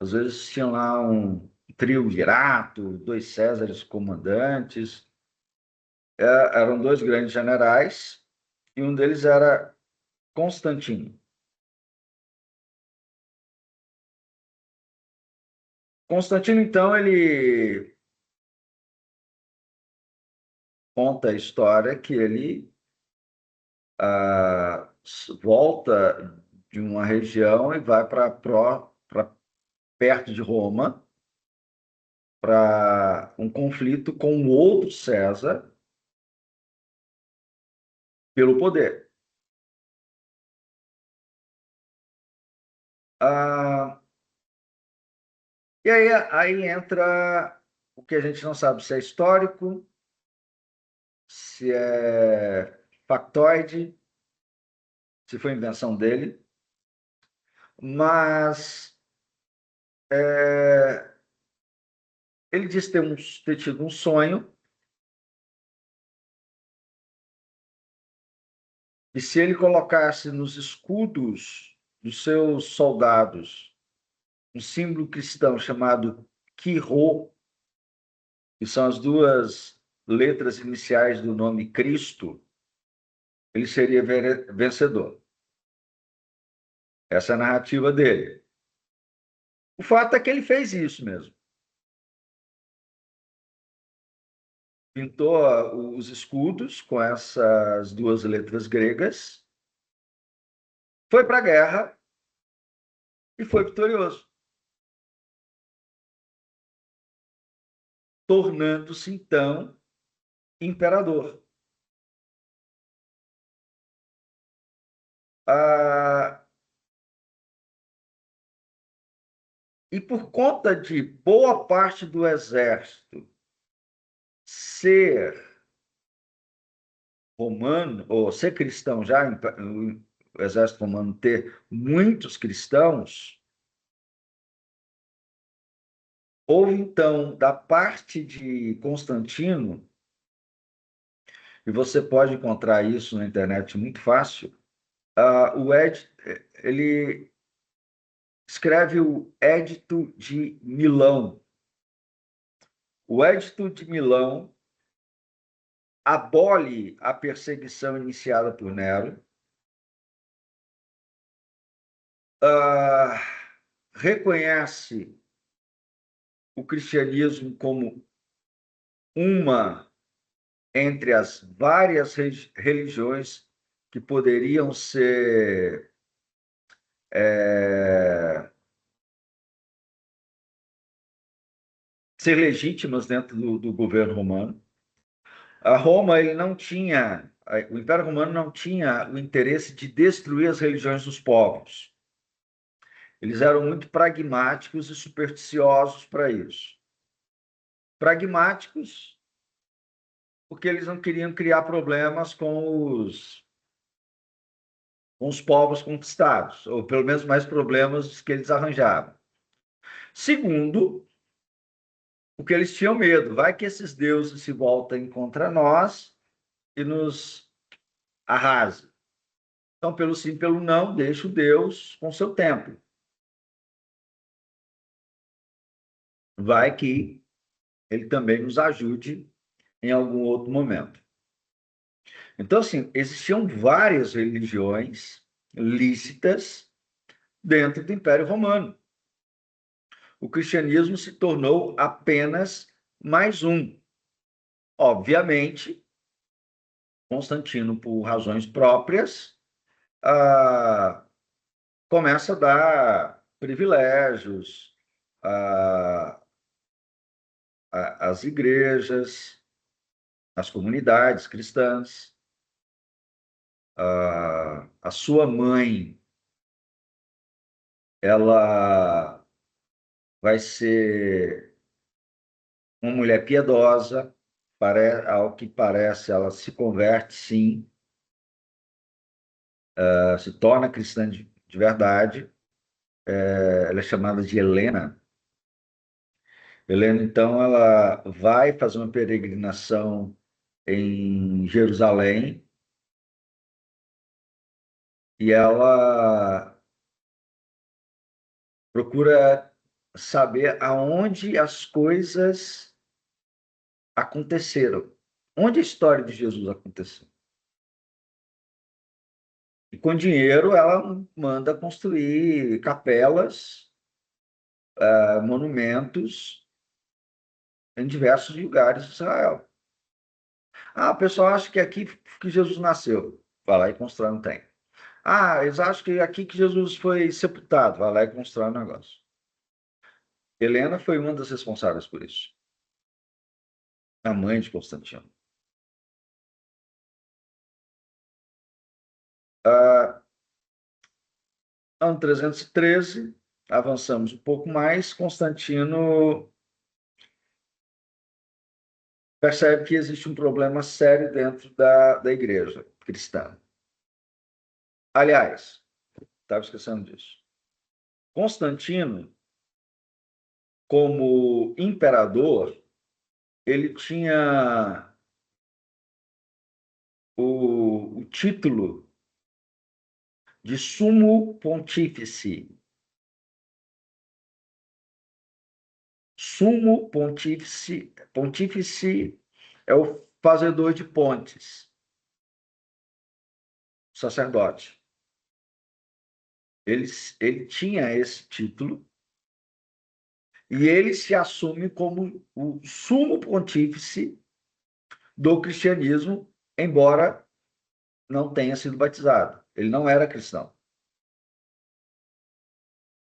Às vezes tinham lá um triunvirato, dois Césares comandantes. Eram dois grandes generais e um deles era Constantino. Constantino, então, ele conta a história que ele ah, volta de uma região e vai para perto de Roma para um conflito com o outro César pelo poder. Ah, e aí entra o que a gente não sabe se é histórico, se é factoide, se foi invenção dele, mas ele diz ter tido um sonho, e se ele colocasse nos escudos dos seus soldados um símbolo cristão chamado Quirô, que são as duas letras iniciais do nome Cristo, ele seria vencedor. Essa é a narrativa dele. O fato é que ele fez isso mesmo. Pintou os escudos com essas duas letras gregas, foi para a guerra e foi vitorioso, tornando-se então imperador. Ah, e por conta de boa parte do exército ser romano, ou ser cristão já, o exército romano ter muitos cristãos, houve então, da parte de Constantino, e você pode encontrar isso na internet muito fácil, o ele escreve o Édito de Milão. O Édito de Milão abole a perseguição iniciada por Nero, reconhece o cristianismo como uma entre as várias religiões que poderiam ser legítimas dentro do governo romano. A Roma, ele não tinha, o Império Romano não tinha o interesse de destruir as religiões dos povos. Eles eram muito pragmáticos e supersticiosos para isso. Pragmáticos, porque eles não queriam criar problemas com os povos conquistados, ou pelo menos mais problemas que eles arranjavam. Segundo, porque eles tinham medo, vai que esses deuses se voltem contra nós e nos arrasem. Então, pelo sim, pelo não, deixa o Deus com seu templo. Vai que ele também nos ajude em algum outro momento. Então, assim, existiam várias religiões lícitas dentro do Império Romano. O cristianismo se tornou apenas mais um. Obviamente, Constantino, por razões próprias, ah, começa a dar privilégios às igrejas, às comunidades cristãs. A sua mãe, ela vai ser uma mulher piedosa, ao que parece, ela se converte, sim, se torna cristã de verdade. Ela é chamada de Helena. Helena, então, ela vai fazer uma peregrinação em Jerusalém, e ela procura saber aonde as coisas aconteceram, onde a história de Jesus aconteceu. E com dinheiro ela manda construir capelas, monumentos em diversos lugares de Israel. Ah, o pessoal acha que é aqui que Jesus nasceu. Vai lá e constrói um templo. Ah, eles acham que é aqui que Jesus foi sepultado. Vai lá e constrói um negócio. Helena foi uma das responsáveis por isso. A mãe de Constantino. Ano 313, avançamos um pouco mais, Constantino percebe que existe um problema sério dentro da igreja cristã. Aliás, estava esquecendo disso. Constantino, como imperador, ele tinha o título de sumo pontífice. Sumo pontífice, pontífice é o fazedor de pontes, sacerdote. Ele tinha esse título e ele se assume como o sumo pontífice do cristianismo, embora não tenha sido batizado. Ele não era cristão.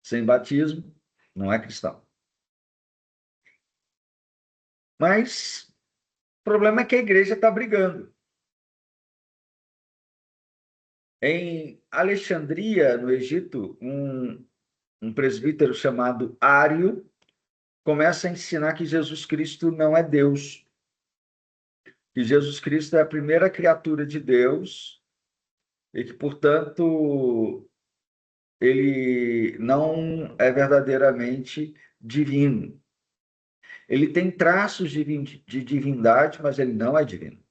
Sem batismo, não é cristão. Mas o problema é que a igreja está brigando. Em Alexandria, no Egito, um presbítero chamado Ário começa a ensinar que Jesus Cristo não é Deus, que Jesus Cristo é a primeira criatura de Deus e que, portanto, ele não é verdadeiramente divino. Ele tem traços de divindade, mas ele não é divino.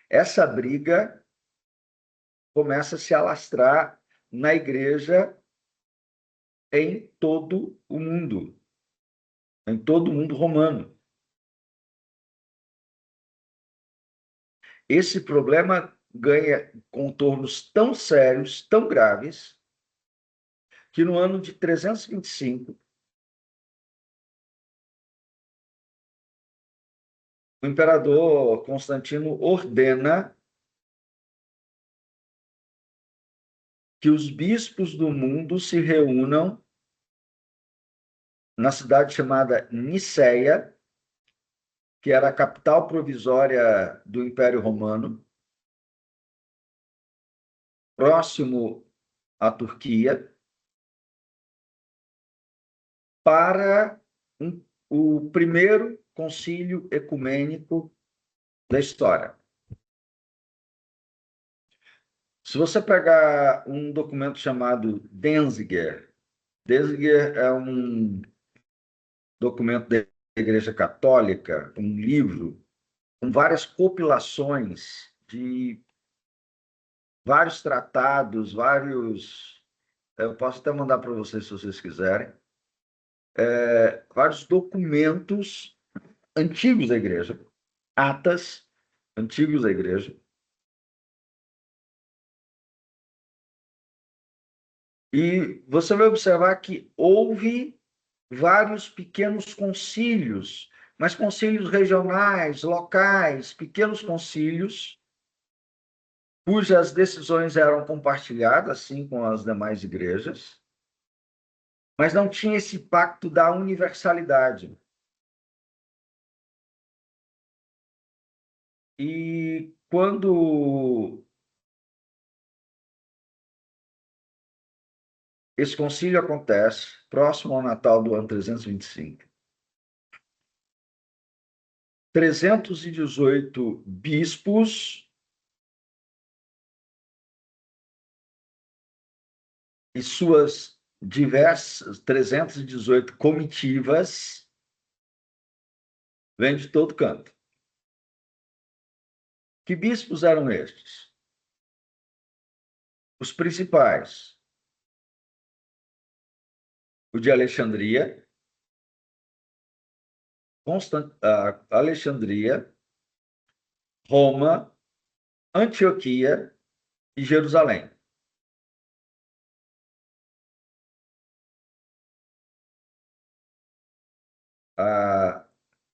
Essa briga começa a se alastrar na igreja em todo o mundo, em todo o mundo romano. Esse problema ganha contornos tão sérios, tão graves, que no ano de 325, o imperador Constantino ordena que os bispos do mundo se reúnam na cidade chamada Niceia, que era a capital provisória do Império Romano, próximo à Turquia, para o primeiro concílio ecumênico da história. Se você pegar um documento chamado Denzinger, Denzinger é um documento da Igreja Católica, um livro com várias compilações de vários tratados, vários. Eu posso até mandar para vocês se vocês quiserem. Vários documentos antigos da igreja, atas antigos da igreja. E você vai observar que houve vários pequenos concílios, mas concílios regionais, locais, pequenos concílios, cujas decisões eram compartilhadas, assim, com as demais igrejas, mas não tinha esse pacto da universalidade. E quando esse concílio acontece, próximo ao Natal do ano 325, 318 bispos e suas diversas 318 comitivas vêm de todo canto. Que bispos eram estes? Os principais: o de Alexandria, Alexandria, Roma, Antioquia e Jerusalém. A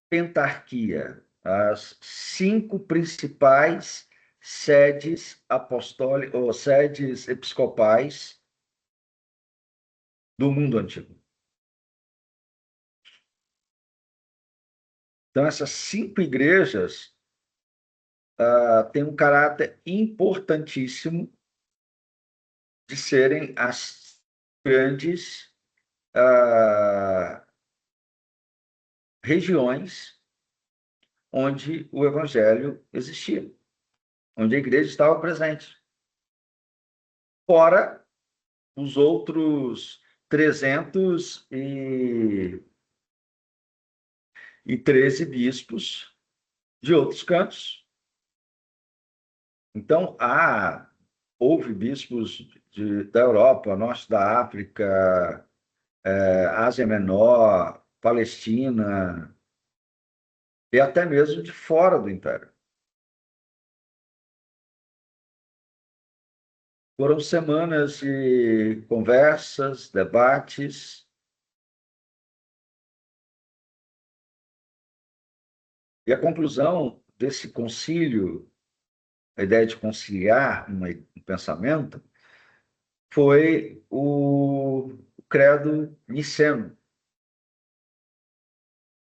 pentarquia, as 5 principais sedes apostólicas ou sedes episcopais do mundo antigo. Então, essas 5 igrejas têm um caráter importantíssimo de serem as grandes regiões onde o evangelho existia, onde a igreja estava presente. Fora os outros 313 bispos de outros cantos. Então, houve bispos da Europa, norte da África, Ásia Menor, Palestina, e até mesmo de fora do Império. Foram semanas de conversas, debates, e a conclusão desse concílio, a ideia de conciliar um pensamento, foi o credo niceno,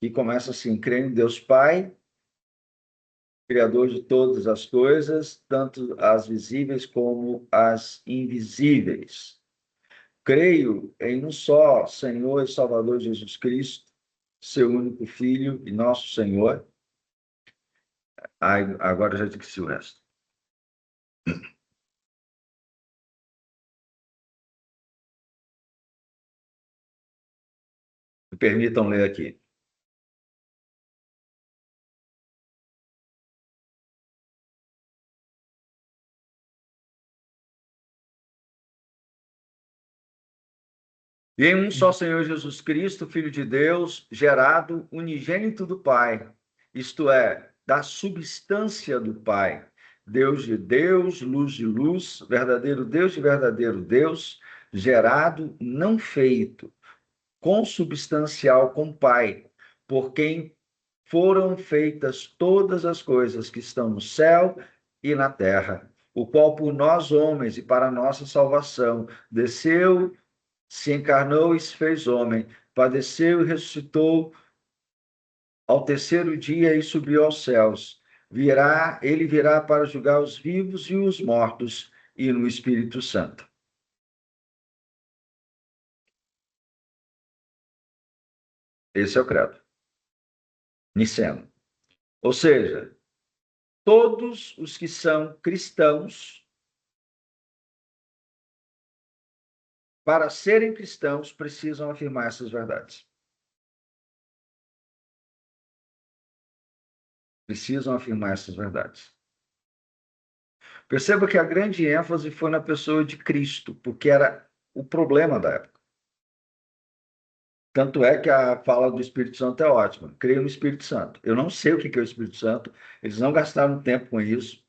que começa assim: creio em Deus Pai, Criador de todas as coisas, tanto as visíveis como as invisíveis. Creio em um só Senhor e Salvador Jesus Cristo, seu único Filho e nosso Senhor. Agora já disse o resto. Me permitam ler aqui. E em um só Senhor Jesus Cristo, Filho de Deus, gerado unigênito do Pai, isto é, da substância do Pai, Deus de Deus, luz de luz, verdadeiro Deus de verdadeiro Deus, gerado, não feito, consubstancial com o Pai, por quem foram feitas todas as coisas que estão no céu e na terra, o qual por nós homens e para nossa salvação desceu, se encarnou e se fez homem, padeceu e ressuscitou ao terceiro dia e subiu aos céus. Ele virá para julgar os vivos e os mortos, e no Espírito Santo. Esse é o credo niceno. Ou seja, todos os que são cristãos, para serem cristãos, precisam afirmar essas verdades. Precisam afirmar essas verdades. Perceba que a grande ênfase foi na pessoa de Cristo, porque era o problema da época. Tanto é que a fala do Espírito Santo é ótima. Creio no Espírito Santo. Eu não sei o que é o Espírito Santo, eles não gastaram tempo com isso.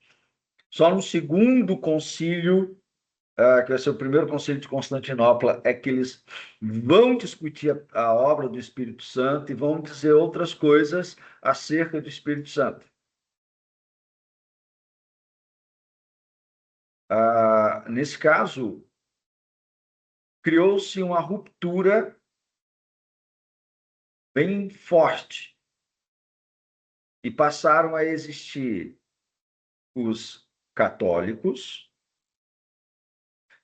Só no segundo concílio, que vai ser o primeiro concílio de Constantinopla, é que eles vão discutir a obra do Espírito Santo e vão dizer outras coisas acerca do Espírito Santo. Nesse caso, criou-se uma ruptura bem forte e passaram a existir os católicos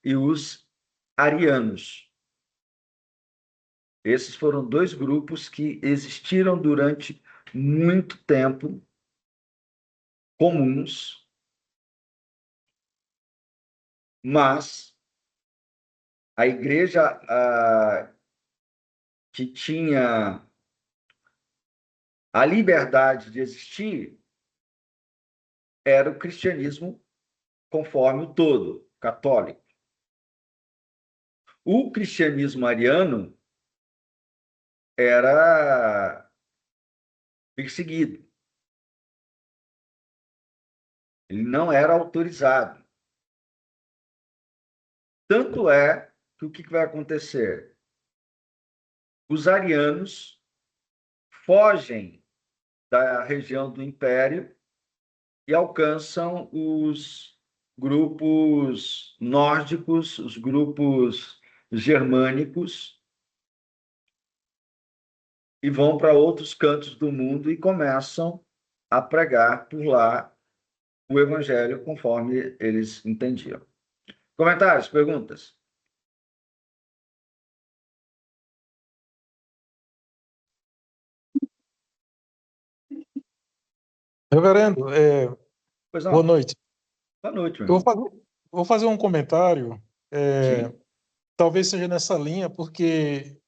e os arianos. Esses foram 2 grupos que existiram durante muito tempo, comuns, mas a igreja que tinha a liberdade de existir era o cristianismo conforme o todo, católico. O cristianismo ariano era perseguido. Ele não era autorizado. Tanto é que o que vai acontecer? Os arianos fogem da região do Império e alcançam os grupos nórdicos, os grupos germânicos, e vão para outros cantos do mundo e começam a pregar por lá o evangelho conforme eles entendiam. Comentários, perguntas?
Reverendo,
Pois
boa
não.
noite.
Boa noite, meu
Eu
irmão.
vou fazer um comentário,
Sim.
talvez seja nessa linha, porque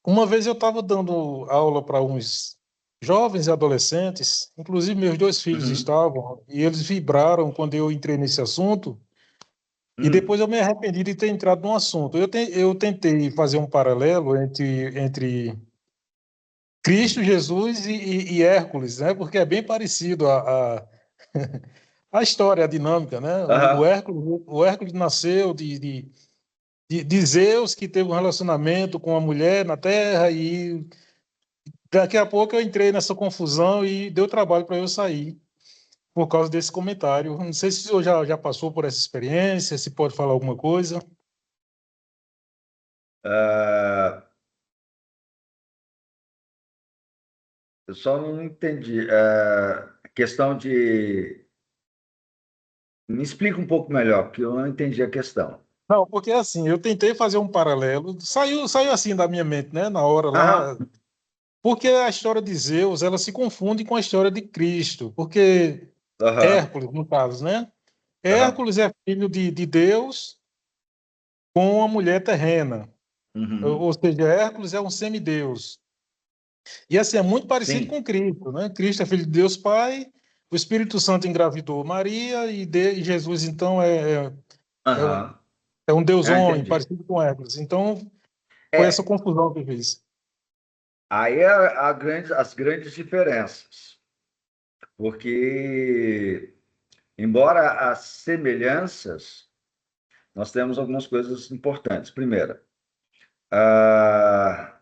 uma vez eu estava dando aula para uns jovens e adolescentes, inclusive meus dois filhos
Uhum.
estavam, e eles vibraram quando eu entrei nesse assunto, e
Hum.
depois eu me arrependi de ter entrado no assunto. Eu tentei fazer um paralelo entre Cristo Jesus e Hércules, né? Porque é bem parecido a história, a dinâmica, né?
Aham.
O Hércules nasceu de Zeus, que teve um relacionamento com uma mulher na Terra, e daqui a pouco eu entrei nessa confusão e deu trabalho para eu sair por causa desse comentário. Não sei se o senhor já passou por essa experiência, se pode falar alguma coisa.
Ah, eu só não entendi. Questão de. Me explica um pouco melhor, porque eu não entendi a questão.
Não, porque assim, eu tentei fazer um paralelo, saiu assim da minha mente, né, na hora
Aham.
lá, porque a história de Zeus, ela se confunde com a história de Cristo, porque
Aham.
Hércules, no caso, né?
Aham.
Hércules é filho de Deus com uma mulher terrena,
Uhum.
ou seja, Hércules é um semideus. E assim, é muito parecido
Sim.
com Cristo, né? Cristo é filho de Deus Pai, o Espírito Santo engravidou Maria e Jesus, então, é, um-
Aham.
é um Deus
Eu
homem,
entendi.
parecido com Hércules. Então, foi essa
É,
confusão que eu fiz.
aí as grandes diferenças. Porque, embora as semelhanças, nós temos algumas coisas importantes. Primeiro, ah,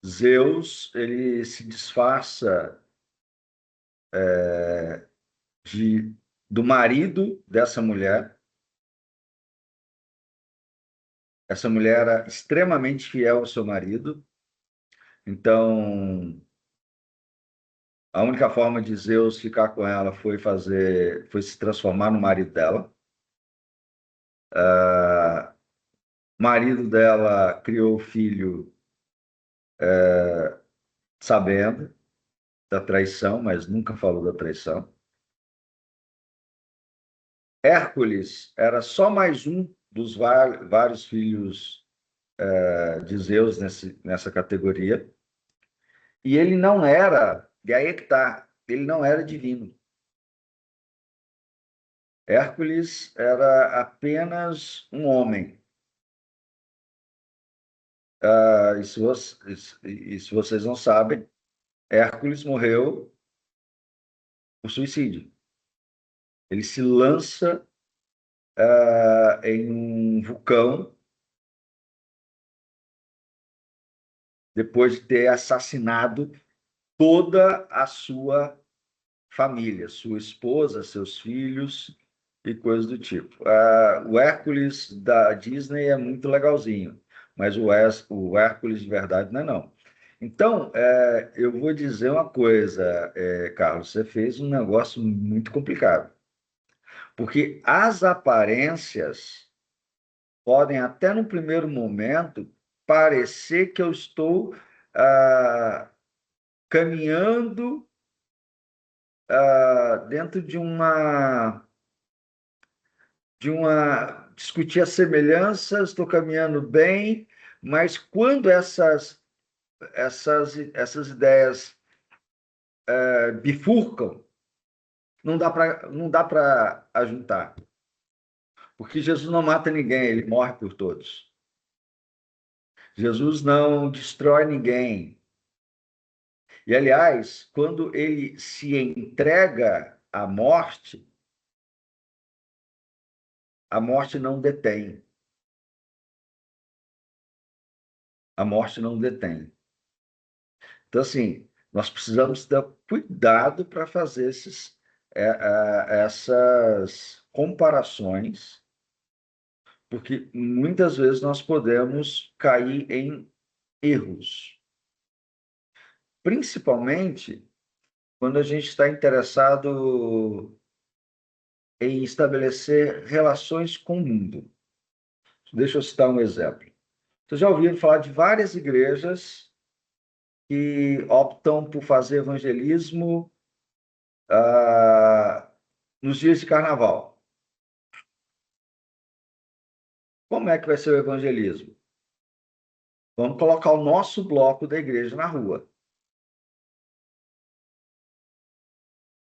Zeus ele se disfarça de, do marido dessa mulher. Essa mulher era extremamente fiel ao seu marido. Então, a única forma de Zeus ficar com ela foi se transformar no marido dela. O marido dela criou o filho sabendo da traição, mas nunca falou da traição. Hércules era só mais um dos vários filhos de Zeus nessa categoria. E ele não era, e aí é que tá, ele não era divino. Hércules era apenas um homem. E se vocês não sabem, Hércules morreu por suicídio. Ele se lança em um vulcão depois de ter assassinado toda a sua família, sua esposa, seus filhos e coisas do tipo. O Hércules da Disney é muito legalzinho, mas o Hércules de verdade não é não. Então, eu vou dizer uma coisa, Carlos, você fez um negócio muito complicado, porque as aparências podem até no primeiro momento parecer que eu estou ah, caminhando dentro de uma discutir as semelhanças, estou caminhando bem, mas quando essas ideias bifurcam, não dá para ajuntar. Porque Jesus não mata ninguém, ele morre por todos. Jesus não destrói ninguém. E, aliás, quando ele se entrega à morte, a morte não detém. A morte não detém. Então, assim, nós precisamos ter cuidado para fazer essas comparações, porque muitas vezes nós podemos cair em erros, principalmente quando a gente está interessado em estabelecer relações com o mundo. Deixa eu citar um exemplo. Vocês já ouviram falar de várias igrejas que optam por fazer evangelismo nos dias de carnaval. Como é que vai ser o evangelismo? Vamos colocar o nosso bloco da igreja na rua.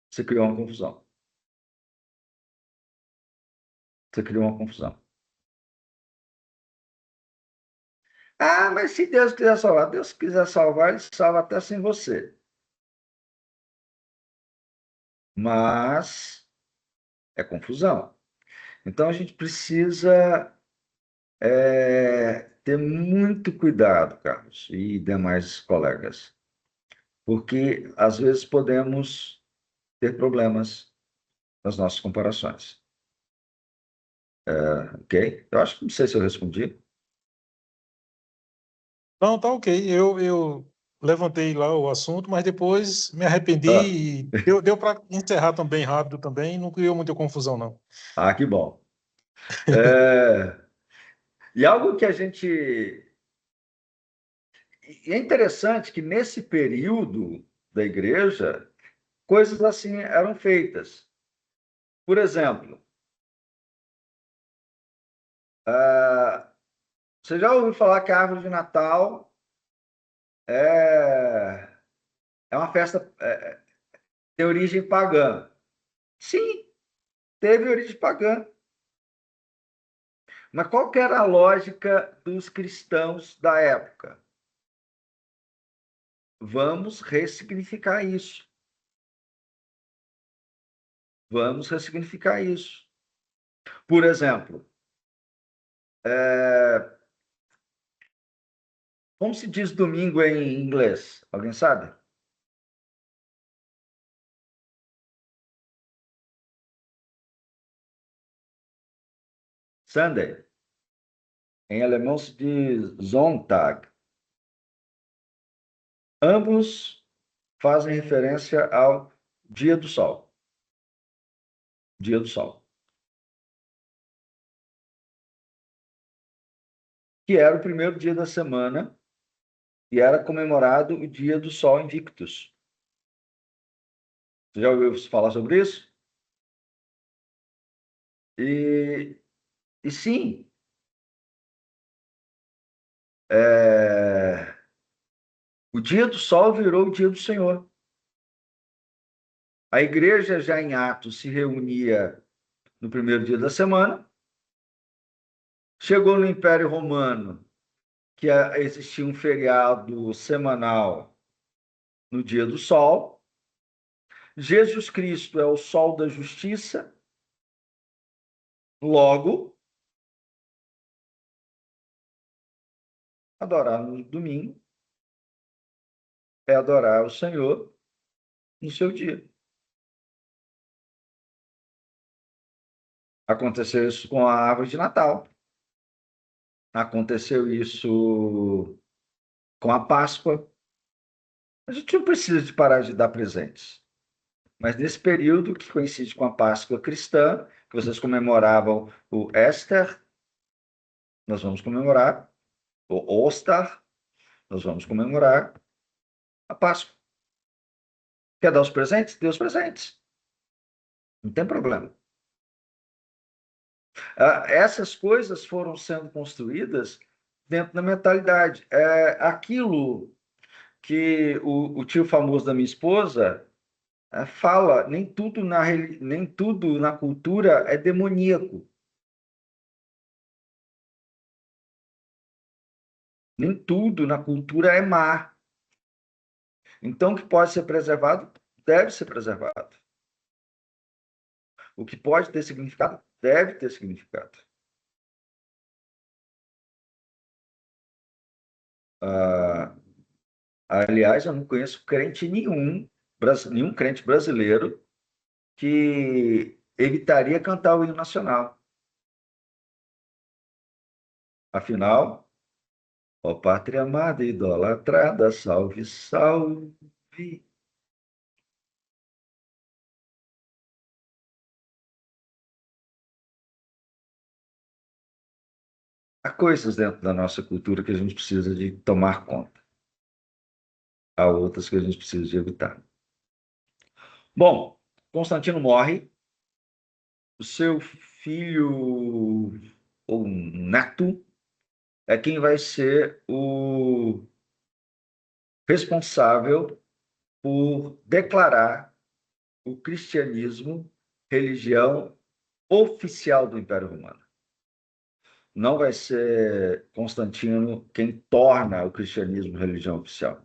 Você criou uma confusão. Você criou uma confusão. Ah, mas se Deus quiser salvar, Deus quiser salvar, ele salva até sem você. Mas é confusão. Então a gente precisa ter muito cuidado, Carlos, e demais colegas, porque às vezes podemos ter problemas nas nossas comparações. Ok? Eu acho que não sei se eu respondi.
Não, tá ok. Eu levantei lá o assunto, mas depois me arrependi
Ah,
e deu para encerrar também rápido também, não criou muita confusão, não.
que bom. É, e algo que a gente. E é interessante que nesse período da igreja, coisas assim eram feitas. Por exemplo, você já ouviu falar que a árvore de Natal é, é uma festa, tem origem pagã? Sim, teve origem pagã. Mas qual que era a lógica dos cristãos da época? Vamos ressignificar isso. Vamos ressignificar isso. Por exemplo, como se diz domingo em inglês? Alguém sabe? Sunday. Em alemão se diz Sonntag. Ambos fazem referência ao dia do sol. Dia do sol. Que era o primeiro dia da semana e era comemorado o dia do sol Invictus. Você já ouviu falar sobre isso? E, e sim, o dia do sol virou o dia do Senhor. A igreja já em Atos se reunia no primeiro dia da semana. Chegou no Império Romano, que existia um feriado semanal no dia do sol. Jesus Cristo é o sol da justiça. Logo, adorar no domingo é adorar o Senhor no seu dia. Aconteceu isso com a árvore de Natal. Aconteceu isso com a Páscoa. A gente não precisa de parar de dar presentes. Mas nesse período que coincide com a Páscoa cristã, que vocês comemoravam o Easter, nós vamos comemorar o Ostar, nós vamos comemorar a Páscoa. Quer dar os presentes? Dê os presentes. Não tem problema. Essas coisas foram sendo construídas dentro da mentalidade. Aquilo que o tio famoso da minha esposa fala, nem tudo na cultura é demoníaco. Nem tudo na cultura é má. Então, o que pode ser preservado, deve ser preservado. O que pode ter significado, deve ter significado. Ah, aliás, eu não conheço crente nenhum crente brasileiro que evitaria cantar o hino nacional. Afinal, ó pátria amada e idolatrada, salve, salve. Há coisas dentro da nossa cultura que a gente precisa de tomar conta. Há outras que a gente precisa de evitar. Bom, Constantino morre, o seu filho ou neto é quem vai ser o responsável por declarar o cristianismo religião oficial do Império Romano. Não vai ser Constantino quem torna o cristianismo religião oficial.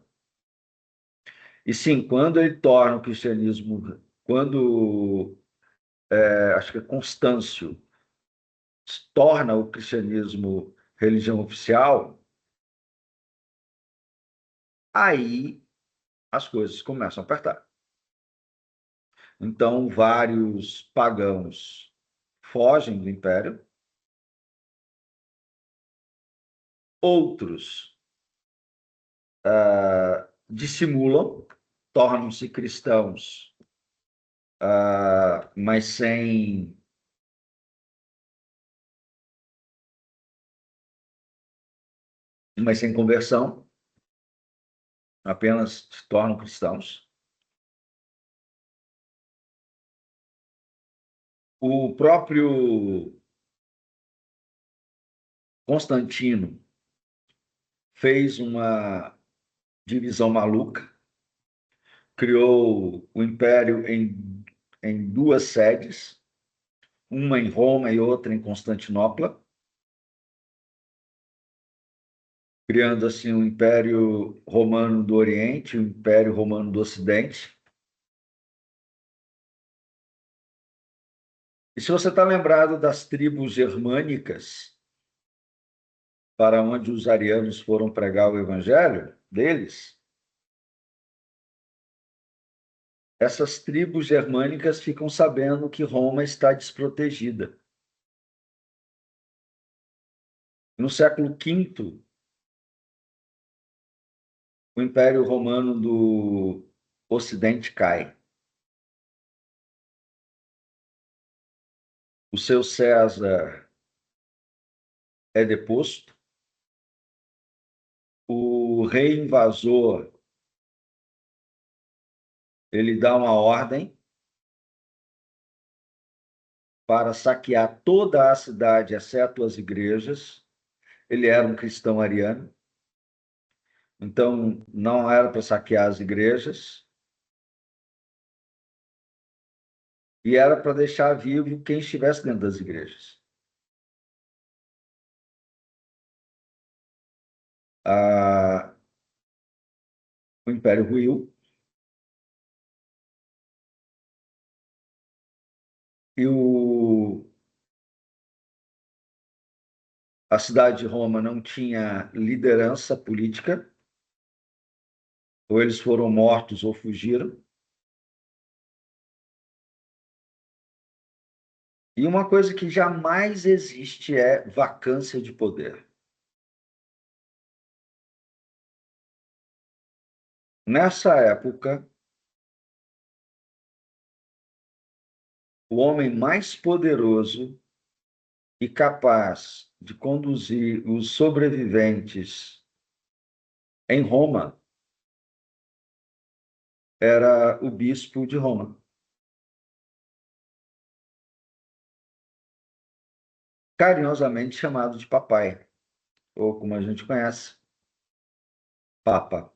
E sim, quando ele torna o cristianismo, acho que é Constâncio torna o cristianismo religião oficial, aí as coisas começam a apertar. Então, vários pagãos fogem do império, outros dissimulam, tornam-se cristãos, mas sem conversão, apenas se tornam cristãos. O próprio Constantino fez uma divisão maluca, criou o império em duas sedes, uma em Roma e outra em Constantinopla, criando assim o Império Romano do Oriente, o Império Romano do Ocidente. E se você está lembrado das tribos germânicas, para onde os arianos foram pregar o evangelho deles, essas tribos germânicas ficam sabendo que Roma está desprotegida. No século V, o Império Romano do Ocidente cai. O seu César é deposto. O rei invasor, ele dá uma ordem para saquear toda a cidade, exceto as igrejas. Ele era um cristão ariano, então não era para saquear as igrejas, e era para deixar vivo quem estivesse dentro das igrejas. O Império ruiu, e a cidade de Roma não tinha liderança política, ou eles foram mortos ou fugiram. E uma coisa que jamais existe é vacância de poder. Nessa época, o homem mais poderoso e capaz de conduzir os sobreviventes em Roma era o bispo de Roma, carinhosamente chamado de papai, ou como a gente conhece, Papa.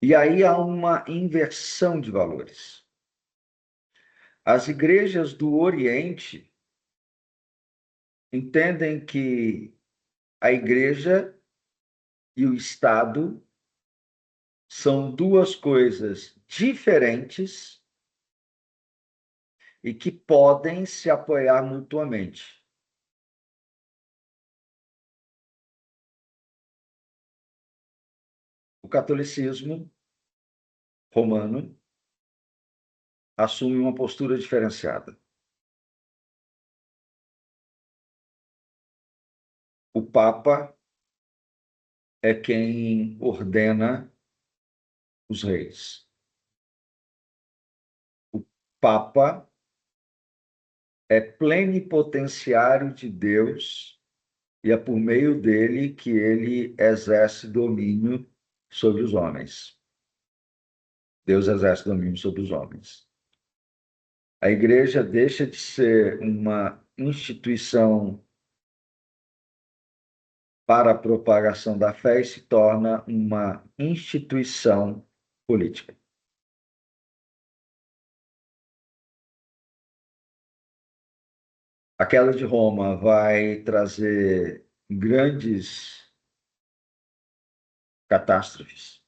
E aí há uma inversão de valores. As igrejas do Oriente entendem que a igreja e o Estado são duas coisas diferentes e que podem se apoiar mutuamente. O catolicismo romano assume uma postura diferenciada. O Papa é quem ordena os reis. O Papa é plenipotenciário de Deus e é por meio dele que ele exerce domínio sobre os homens. Deus exerce domínio sobre os homens. A igreja deixa de ser uma instituição para a propagação da fé e se torna uma instituição política. A queda de Roma vai trazer grandes catástrofes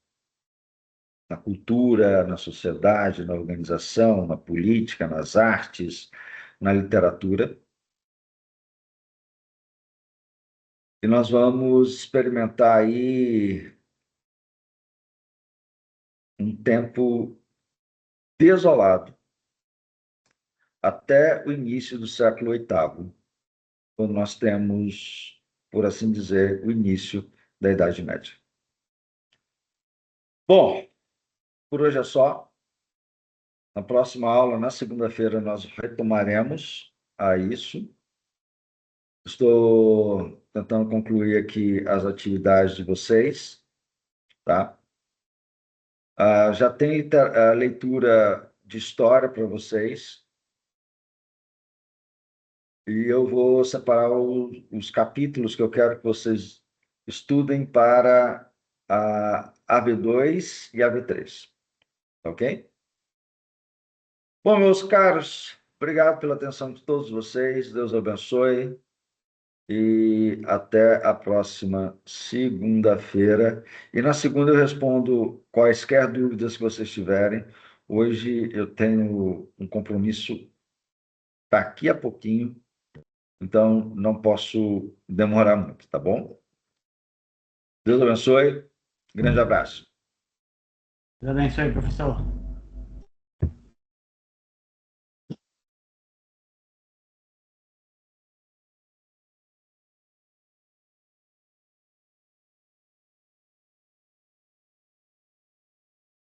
na cultura, na sociedade, na organização, na política, nas artes, na literatura. E nós vamos experimentar aí um tempo desolado até o início do século VIII, quando nós temos, por assim dizer, o início da Idade Média. Bom, por hoje é só. Na próxima aula, na segunda-feira, nós retomaremos a isso. Estou tentando concluir aqui as atividades de vocês, tá? Já tem a leitura de história para vocês. E eu vou separar os capítulos que eu quero que vocês estudem para a AV2 e AV3. Ok? Bom, meus caros, obrigado pela atenção de todos vocês. Deus abençoe. E até a próxima segunda-feira. E na segunda eu respondo quaisquer dúvidas que vocês tiverem. Hoje eu tenho um compromisso daqui a pouquinho, então não posso demorar muito, tá bom? Deus abençoe. Grande abraço.
Deus abençoe, professor.